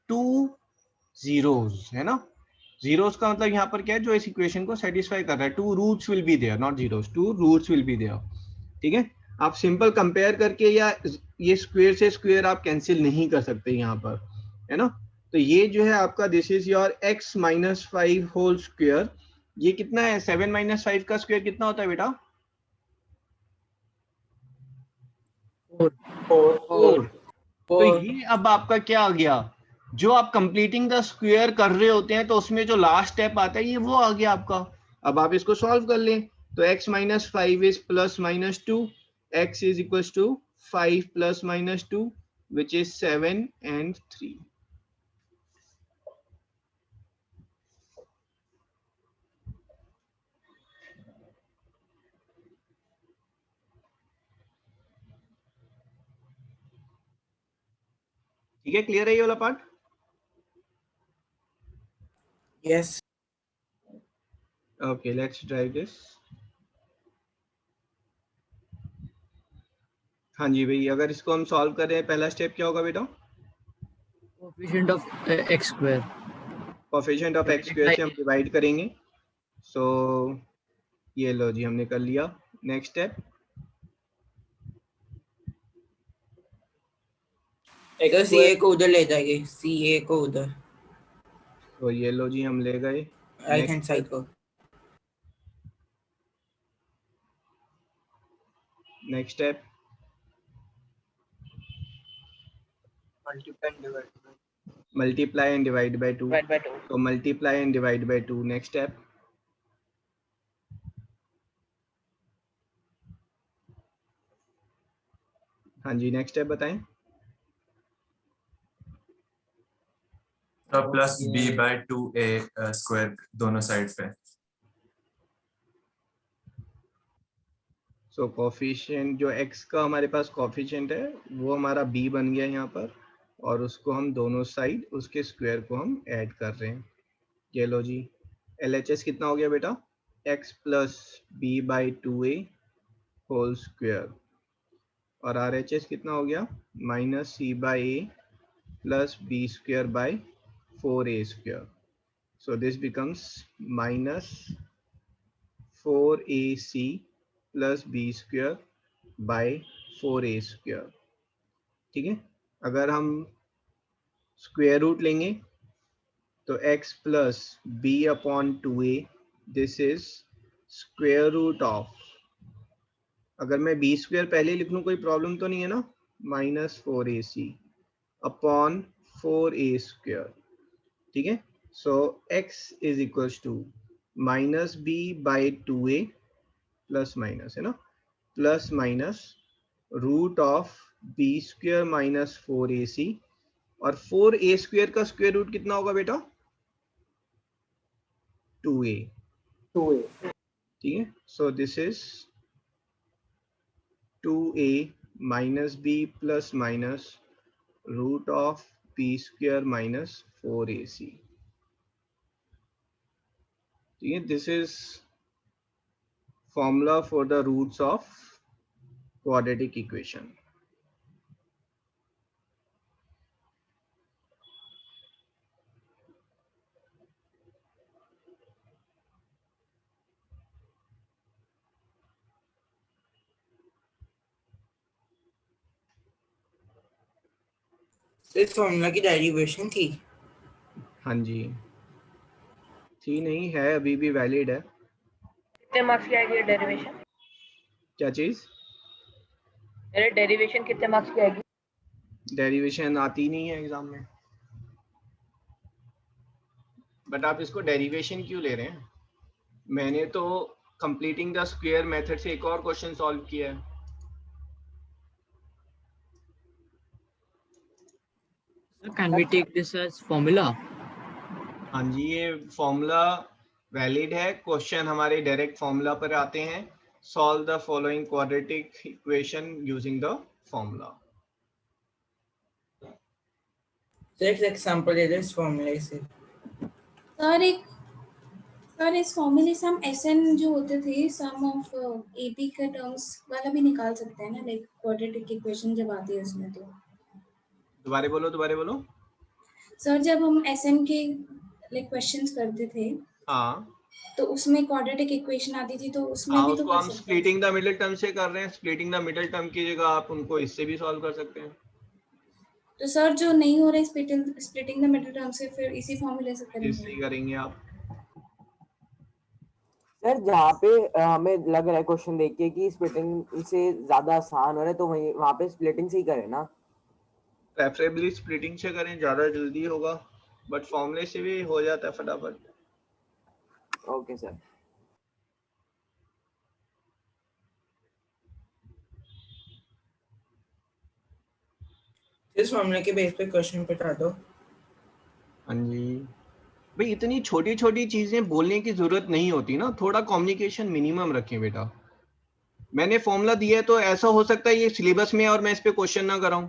two zeros, है ना? जीरोस का मतलब यहाँ पर क्या है, जो इस इक्वेशन को सेटिस्फाई कर रहा है. Two roots will be there, not zeros. Two roots will be there. ठीक है. आप सिंपल कंपेयर करके या ये स्क्वायर से स्क्वायर आप कैंसिल नहीं कर सकते यहाँ पर, है ना? तो ये जो है आपका, this is your x minus 5 whole square. ये कितना है? 7 माइनस 5 का स्क्वायर कितना होता है बेटा? 4. तो ये अब आपका क्या आ गया? जो आप कंप्लीटिंग द स्क्वायर कर रहे होते हैं तो उसमें जो लास्ट स्टेप आता है ये वो आ गया आपका. अब आप इसको सॉल्व कर लें तो x minus 5 is plus minus 2, x is equal to 5 plus minus 2 which is 7 and 3. ठीक है, क्लियर है ये वाला पार्ट? Yes. Okay, let's try this. हाँ जी भाई, अगर इसको हम सॉल्व कर रहे हैं, पहला स्टेप क्या होगा बेटा? Coefficient of x square. Coefficient of x square से हम डिवाइड करेंगे. सो ये लो जी, हमने कर लिया. नेक्स्ट स्टेप, अगर सी ए को उधर ले जाएंगे, सी ए को उधर तो ये लो जी, हम ले गए राइट हैंड साइड को. Next step, multiply and divide by multiply and divide by 2. Divide by 2. तो multiply and divide by 2. Next step, हाँ जी, नेक्स्ट स्टेप बताएं. तो plus b by 2a square दोनों साइड पे. सो कोफिशिएंट जो x का हमारे पास कोफिशिएंट है वो हमारा b बन गया यहाँ पर. और उसको हम दोनों साइड उसके स्क्वायर को हम ऐड कर रहे हैं। ये लो जी, LHS कितना हो गया बेटा, x plus b by 2a whole square, और RHS कितना हो गया, minus c by a plus b square by 4a square. So this becomes minus 4ac plus b square by 4a square। ठीक है, अगर हम स्क्वायर रूट लेंगे तो x plus b upon 2a, this is square root of, अगर मैं b square पहले लिख लूँ कोई प्रॉब्लम तो नहीं है ना, minus 4ac upon 4a square. ठीक है, so x is equals to minus b by 2a plus minus है ना, plus minus root of b square minus 4ac, और 4a square का स्क्वायर रूट कितना होगा बेटा, 2a। ठीक है, so this is 2a minus b plus minus root of b square minus 4ac। This is formula for the roots of quadratic equation। इस formula की derivation थी? हाँ जी, थी नहीं है, अभी भी वैलिड है। कितने मार्क्स की आएगी डेरिवेशन? क्या चीज? अरे डेरिवेशन कितने मार्क्स की आएगी? डेरिवेशन आती नहीं है एग्जाम में। बट आप इसको डेरिवेशन क्यों ले रहे हैं? मैंने तो कंप्लीटिंग द स्क्वायर मेथड से एक और क्वेश्चन सॉल्व किया है। Can we take this as formula? हाँ जी, ये फॉर्मूला वैलिड है। क्वेश्चन हमारे डायरेक्ट फॉर्मूला पर आते हैं। Solve the following quadratic equation using the formula. एक एग्जांपल दे दो इस फॉर्मूले से। सर इस फॉर्मूले से हम SN जो होते थे सम ऑफ AB का टर्म्स वाला भी निकाल सकते हैं ना, लाइक क्वाड्रेटिक इक्वेशन जब आती है उसमें। तो दोबारा बोलो। सर जब हम SN के लाइक क्वेश्चंस करते थे, हाँ, तो उसमें क्वाड्रेटिक इक्वेशन आती थी, तो उसमें भी तो उसको कर हम सकते हैं। स्प्लिटिंग द मिडिल टर्म से कर रहे हैं। स्प्लिटिंग द मिडिल टर्म की जगह आप उनको इससे भी सॉल्व कर सकते हैं। तो सर जो नहीं हो रहा है स्प्लिटिंग द मिडिल टर्म से, फिर इसी फॉर्मूले से इससे करेंगे। करेंगे आप। सर जहाँ पे हमें लग रहा है क्वेश्चन देख के कि स्प्लिटिंग से ज्यादा आसान हो रहा है, तो वहीं वहाँ पे स्प्लिटिंग से ही करें ना। प्रेफरेबली स्प्लिटिंग से करें, ज्यादा जल्दी होगा, बट फॉर्मूले से भी हो जाता है फटाफट। Okay sir. इस फॉर्मूले के बेस पे क्वेश्चन बता दो। हाँ जी भाई, इतनी छोटी छोटी चीजें बोलने की जरूरत नहीं होती ना, थोड़ा कम्युनिकेशन मिनिमम रखें बेटा। मैंने फॉर्मूला दिया है तो ऐसा हो सकता है ये सिलेबस में और मैं इस पे क्वेश्चन ना कराऊं।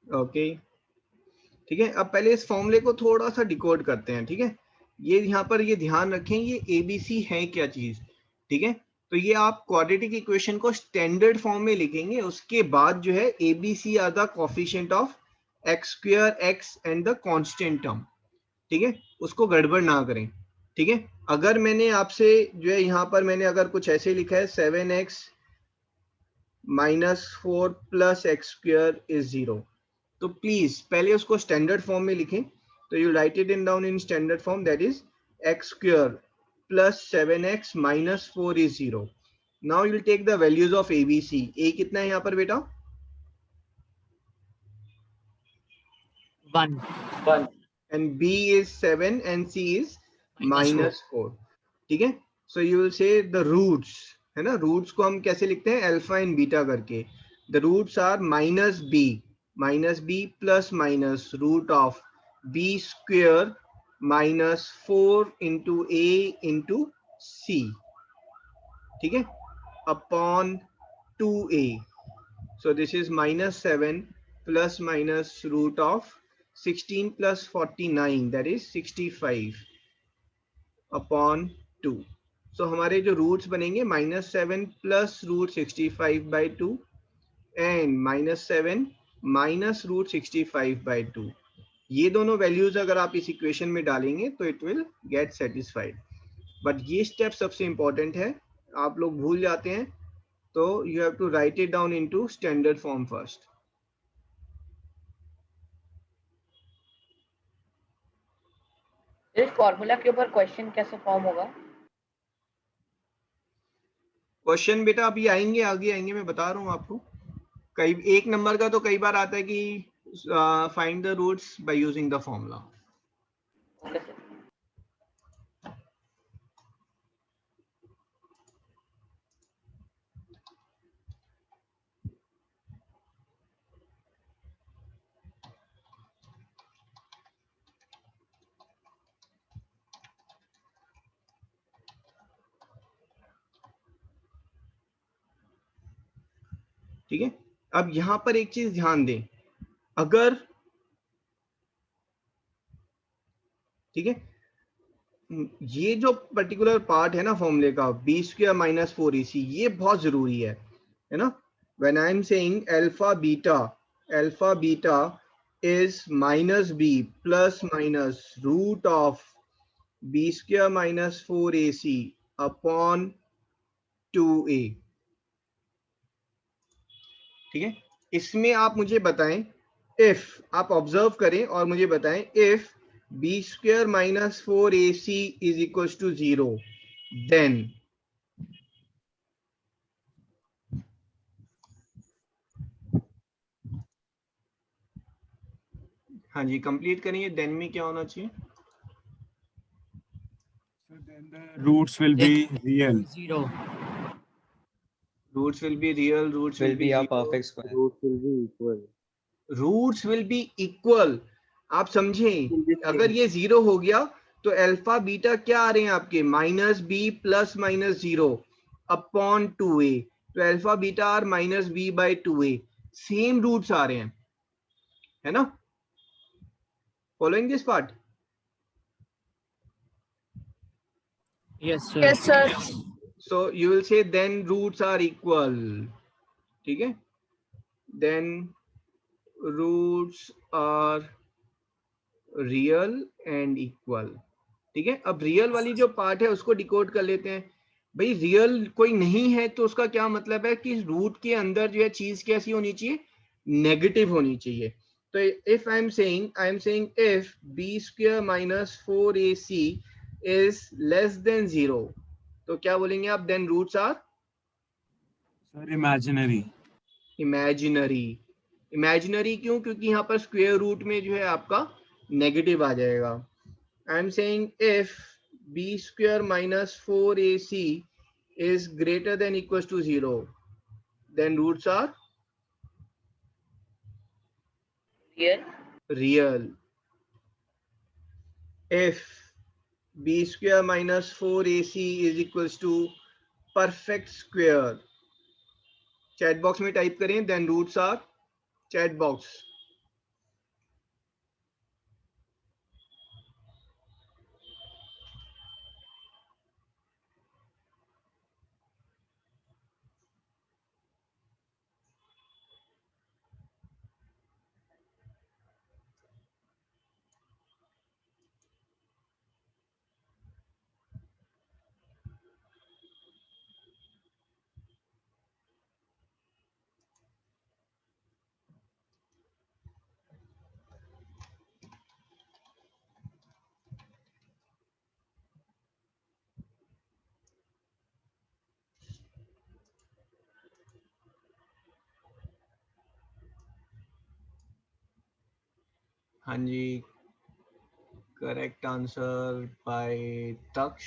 ओके ठीक है, अब पहले इस फॉर्मूले को थोड़ा सा डिकोड करते हैं। ठीक है, ये यहाँ पर ये ध्यान रखें, ये ABC है क्या चीज। ठीक है, तो ये आप क्वाड्रेटिक इक्वेशन को स्टैंडर्ड फॉर्म में लिखेंगे, उसके बाद जो है ABC are the coefficient of x square x and the constant term. ठीक है, उसको गड़बड़ ना करें। ठीक है, अगर मैंने आपसे जो है यहाँ पर मैंने अगर कुछ ऐसे लिखा है 7x minus 4 plus x square is 0, तो प्लीज पहले उसको स्टैंडर्ड फॉर्म में लिखें। तो you write it in down in standard form, that is x square plus 7x minus 4 is 0। Now you will take the values of ABC। a कितना है यहाँ पर बेटा? 1 and B is 7 and C is minus 4। ठीक है, so you will say the roots है ना, roots को हम कैसे लिखते हैं, अल्फा एंड बीटा करके। the roots are minus b plus minus root of B square minus 4 into A into C, ठीक है, upon 2a. So this is minus 7 plus minus root of 16 plus 49, that is 65 upon 2. So हमारे जो roots बनेंगे -7 plus root 65 by 2 and -7 minus root 65 by 2. ये दोनों values अगर आप इस इक्वेशन में डालेंगे तो it will get satisfied. But ये स्टेप सबसे इंपॉर्टेंट है, आप लोग भूल जाते हैं, तो you have to write it down into standard form first. इस फॉर्मूला के ऊपर क्वेश्चन कैसे फॉर्म होगा? क्वेश्चन बेटा अभी आएंगे, आगे आएंगे, मैं बता रहा हूँ आपको. कई एक नंबर का तो कई बार आता है कि find the roots by using the formula. ठीक है, अब यहां पर एक चीज ध्यान दें, अगर, ठीक है, ये जो पर्टिकुलर पार्ट है ना फॉर्मूले का बी स्क्वायर माइनस 4ac, ये बहुत जरूरी है ना. When I am saying alpha beta is minus B plus minus root of b square minus 4ac upon 2a. ठीक है, इसमें आप मुझे बताएं, इफ आप ऑब्जर्व करें और मुझे बताएं, if b square minus 4ac is equal to 0, then हाँ जी कंप्लीट करेंगे. देन में क्या होना चाहिए? Roots will be real. 0. Roots will be real. Roots will be a 0. perfect square. Roots will be equal. Roots will be equal. आप समझें, अगर ये 0 हो गया तो अल्फा बीटा क्या आ रहे हैं आपके? Minus B plus minus 0 upon 2a. तो alpha beta are minus B by 2a. Same roots आ रहे हैं, है ना? Following this part? Yes, sir. Yes, sir. So you will say then roots are equal. ठीक है, then roots are real and equal. ठीक है, अब रियल वाली जो पार्ट है उसको डिकोड कर लेते हैं. भाई रियल कोई नहीं है तो उसका क्या मतलब है कि रूट के अंदर जो है चीज कैसी होनी चाहिए? नेगेटिव होनी चाहिए. तो if I am saying if b square minus 4ac is less than 0, तो क्या बोलेंगे आप? Then roots are Sir, imaginary. Imaginary क्यों? क्योंकि यहाँ पर स्क्वायर रूट में जो है आपका नेगेटिव आ जाएगा. I am saying if b square minus 4ac is greater than equals to 0, then roots are real. If b square minus 4ac is equals to perfect square, chat box में type करें, then roots are, chat box. हाँ जी, correct answer by Taksh.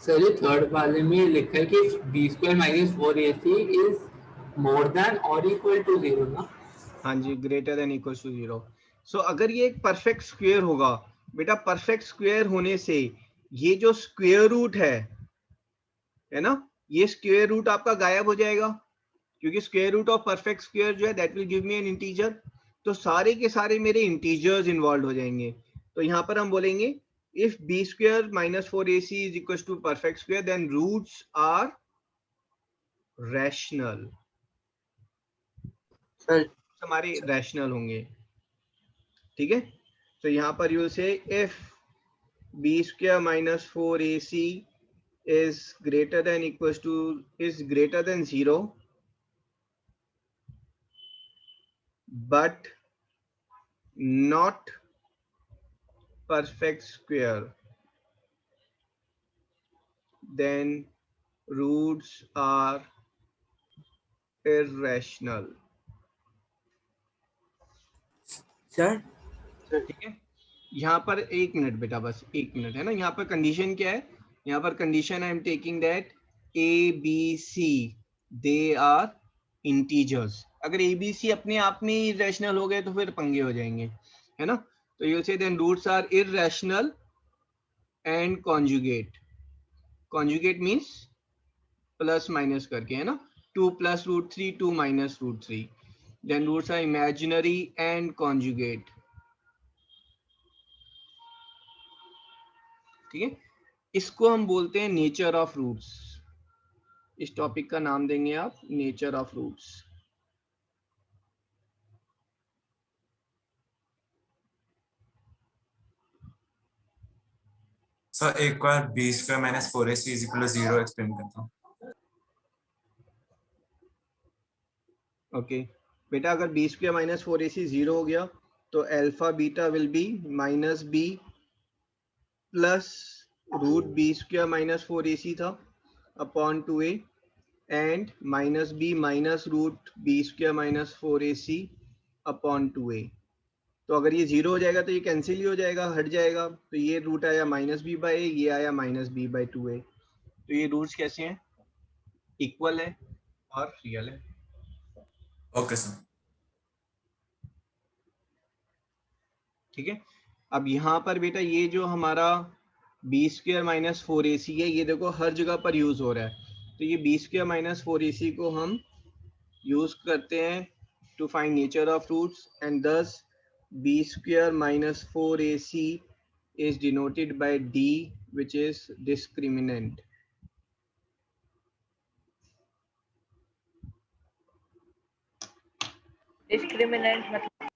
Sir ये third वाले में लिखा है कि B square minus 4ac is more than और इक्वल टू 0 ना? हाँ जी, greater than equal to 0। So अगर ये एक परफेक्ट स्क्वायर होगा बेटा, परफेक्ट स्क्वायर होने से ये जो स्क्वायर रूट है ना, ये स्क्वायर रूट आपका गायब हो जाएगा, क्योंकि square root of perfect square जो है that will give me an integer. तो सारे के सारे मेरे इंटीजर्स इन्वॉल्व हो जाएंगे। तो यहाँ पर हम बोलेंगे if b square minus 4ac is equal to perfect square then roots are rational. हमारे रैशनल होंगे, ठीक है। तो यहाँ पर you say if b square minus 4ac is greater than equals to is greater than 0 but not perfect square, then roots are irrational। Sir ठीक है, यहाँ पर एक मिनट बेटा, बस एक मिनट है ना। यहाँ पर कंडीशन क्या है? यहाँ पर condition I am taking that a b c they are integers. अगर ए बी सी अपने आप में ही रैशनल हो गए तो फिर पंगे हो जाएंगे, है ना। तो you say then roots are irrational and conjugate. Conjugate means plus minus करके, है ना। 2 + √3 2 - √3 then roots are imaginary and conjugate. ठीक है, इसको हम बोलते हैं नेचर ऑफ रूट्स। इस टॉपिक का नाम देंगे आप नेचर ऑफ रूट्स। सर एक बार B square minus 4ac is equal to 0 explain करता हूँ। ओके बेटा, अगर बी स्क्वायर माइनस 4ac 0 हो गया तो alpha beta will be minus B plus root b square minus 4ac था upon 2a and minus b minus root b square minus 4ac upon 2a। तो अगर ये 0 हो जाएगा तो ये कैंसिल ही हो जाएगा, हट जाएगा। तो ये रूट आया माइनस बी बाई, ये आया माइनस बी बाई 2a। तो ये रूट्स कैसे हैं? इक्वल है और रियल है। Okay sir. ठीक है, अब यहाँ पर बेटा ये जो हमारा बी स्क्वायर माइनस 4ac है, ये देखो हर जगह पर यूज हो रहा है। तो ये बी स्क्वायर माइनस 4ac को हम यूज करते हैं to find nature of roots and this B square minus 4ac is denoted by d which is discriminant। Discriminant मतलब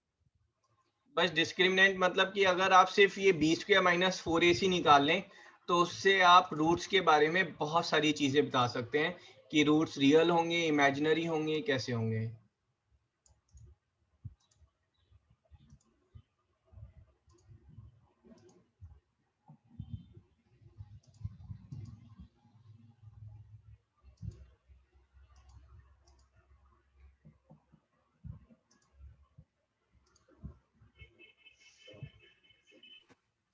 बस डिस्क्रिमिनेंट मतलब कि अगर आप सिर्फ ये बी स्क्वायर माइनस 4ac निकाल लें तो उससे आप रूट्स के बारे में बहुत सारी चीजें बता सकते हैं कि रूट्स रियल होंगे, इमेजिनरी होंगे, कैसे होंगे।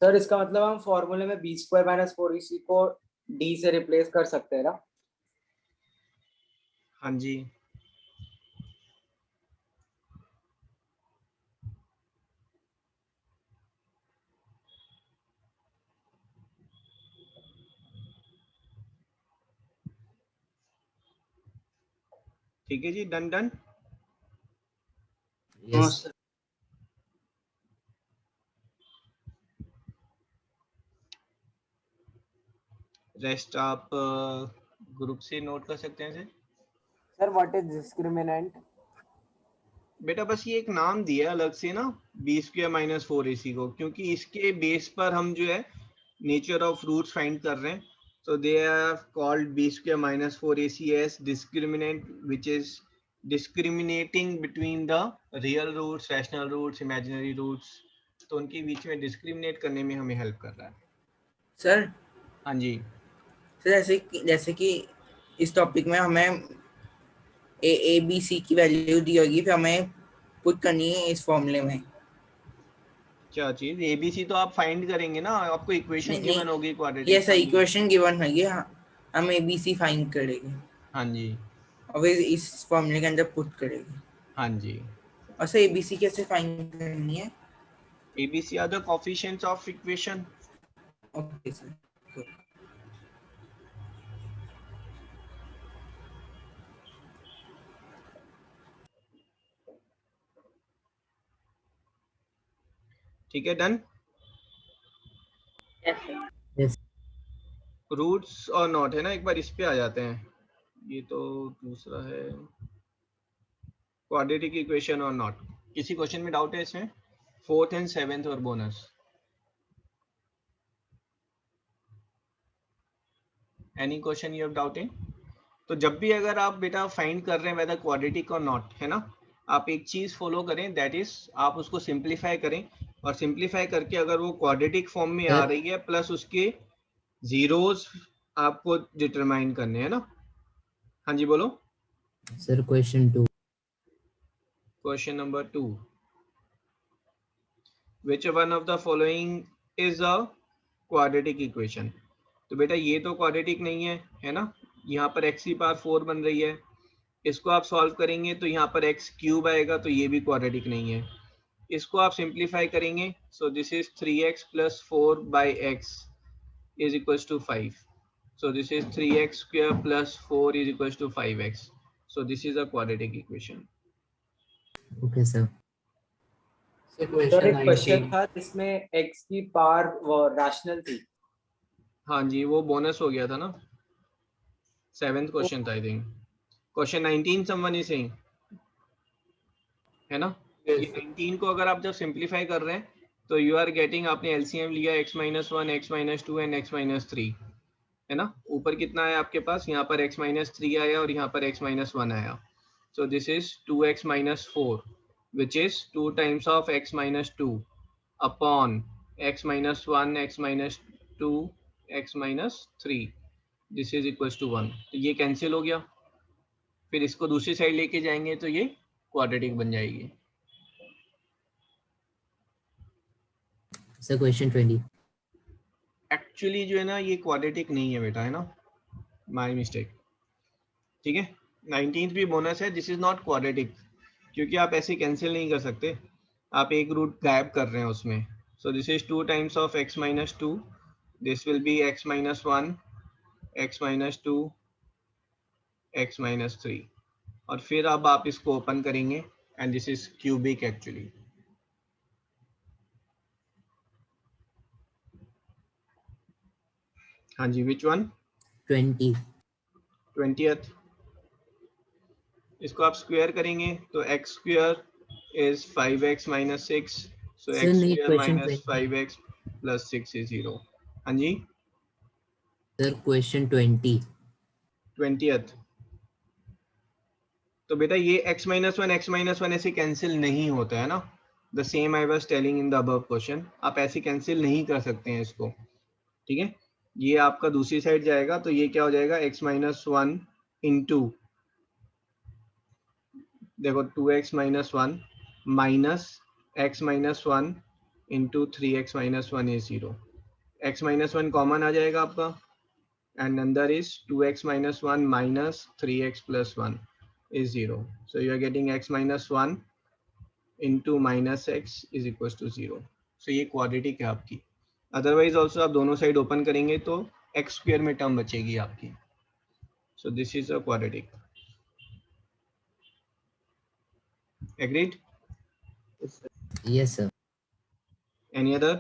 सर इसका मतलब हम फॉर्मूले में बी स्क्वायर माइनस 4ac को डी से रिप्लेस कर सकते हैं ना? हाँ जी, ठीक है जी, डन डन। यस रेस्ट आप ग्रुप से नोट कर सकते हैं सर व्हाट इज डिस्क्रिमिनेंट? बेटा बस ये एक नाम दिया है अलग से ना बी स्क्वायर माइनस 4ac को, क्योंकि इसके बेस पर हम जो है नेचर ऑफ रूट्स फाइंड कर रहे हैं। so they are called b square minus 4ac as discriminant which is discriminating between the real roots, rational roots, imaginary roots। तो उनके बीच में डिस्क्रिमिनेट करने में हमें हेल्प कर रहा है। सर हाँ जी सर, जैसे कि इस टॉपिक में हमें ए बी सी की वैल्यू दी होगी, फिर हमें पुट करनी है इस फॉर्मूले में। क्या चीज? एबीसी तो आप फाइंड करेंगे ना, आपको इक्वेशन नहीं, गिवन होगी क्वाड्रेटिक। ये सही इक्वेशन गिवन है, ये हम एबीसी फाइंड करेंगे हाँ जी, और फिर इस फॉर्मूले के अंदर पुट करेंगे। हाँ जी। और सर एबीसी कैसे फाइंड करनी है? ABC are the coefficients of equation. Okay sir. ठीक है, डन। Yes. रूट्स और नॉट है ना, एक बार इस पे आ जाते हैं। ये तो दूसरा है, क्वाड्रेटिक इक्वेशन और नॉट। किसी क्वेश्चन में डाउट है इसमें? 4th and 7th और bonus. Any question you have doubt in? तो जब भी अगर आप बेटा फाइंड कर रहे हैं वेदर क्वाड्रेटिक और नॉट, है ना, आप एक चीज फॉलो करें, दैट इज आप उसको सिंप्लीफाई करें, और सिंप्लीफाई करके अगर वो क्वाड्रेटिक फॉर्म में आ रही है प्लस उसके जीरोस आपको डिटरमाइन करने हैं ना। हाँ जी बोलो। Sir, question 2. Question number 2, which one of the following is a quadratic equation? तो बेटा ये तो क्वाड्रेटिक नहीं है, है ना। यहाँ पर x की पावर 4 बन रही है, इसको आप सॉल्व करेंगे तो यहाँ पर x क्यूब आएगा, तो ये भी क्वाड्रेटिक नहीं है। इसको आप सिंप्लीफाई करेंगे, so this is 3x plus 4 by x is equals to 5. So this is 3x square plus 4 is equals to 5x. So this is a quadratic equation. Okay, sir. So sir question एक question 19. था जिसमें x की power वो rational थी। हाँ जी, वो bonus हो गया था ना, 7th क्वेश्चन था I think. Question 19 someone is saying, है ना। ये 19 को अगर आप जब सिंप्लीफाई कर रहे हैं तो यू आर गेटिंग, आपने एलसीएम लिया x minus 1, x minus 2 and x minus 3, है ना। ऊपर कितना आया आपके पास? यहाँ पर x माइनस 3 आया और यहाँ पर x माइनस 1 आया। So this is 2x minus 4 which is 2 times of x minus 2 upon x minus 1, x minus 2, x minus 3, this is equals to 1। तो ये कैंसिल हो गया, फिर इसको दूसरी साइड लेके जाएंगे तो ये क्वाड्रेटिक बन जाएगी। Sir, question 20. एक्चुअली जो है ना ये क्वाड्रेटिक नहीं है बेटा, है ना, माय मिस्टेक। ठीक है, 19th भी बोनस है, दिस इज नॉट क्वाड्रेटिक, क्योंकि आप ऐसे कैंसिल नहीं कर सकते, आप एक रूट गायब कर रहे हैं उसमें। सो this is 2 times of x minus 2, this will be x minus 1, x minus 2, x minus 3, और फिर अब आप इसको ओपन करेंगे and this is cubic actually. हाँ जी, विच वन? 20. 20th। इसको आप स्क्वायर करेंगे तो x square is 5x minus 6, so Sir, x नहीं, square question minus 5x plus 6 is 0। हाँ जी, Sir, question 20. 20th। तो बेटा ये x माइनस 1, x माइनस 1 ऐसे कैंसिल नहीं होता है ना, the same I was telling in the above question, आप ऐसे कैंसिल नहीं कर सकते हैं इसको। ठीक है, ये आपका दूसरी साइड जाएगा तो ये क्या हो जाएगा? x माइनस 1 इंटू, देखो 2x minus 1 minus x minus 1 into 3x minus 1 is 0। x minus 1 common आ जाएगा आपका, एंड अंदर is 2x minus 1 minus 3x plus 1 is 0। So you are getting x minus 1 into minus x is equal to 0। सो ये quadratic है आपकी। Otherwise also आप दोनों साइड ओपन करेंगे तो x स्क्वायर में टर्म बचेगी आपकी। सो this is a quadratic. Agreed? Yes, sir. Any other?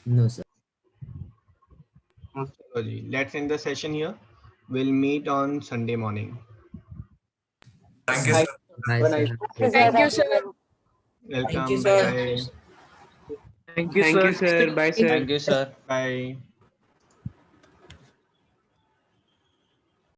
No, sir. चलो जी, let's end the session here. We'll meet on Sunday morning. Thank you, sir. Bye, sir. Thank you, sir. Welcome. you, sir. Bye. Thank you, sir. Bye, sir. Thank you, sir. Bye.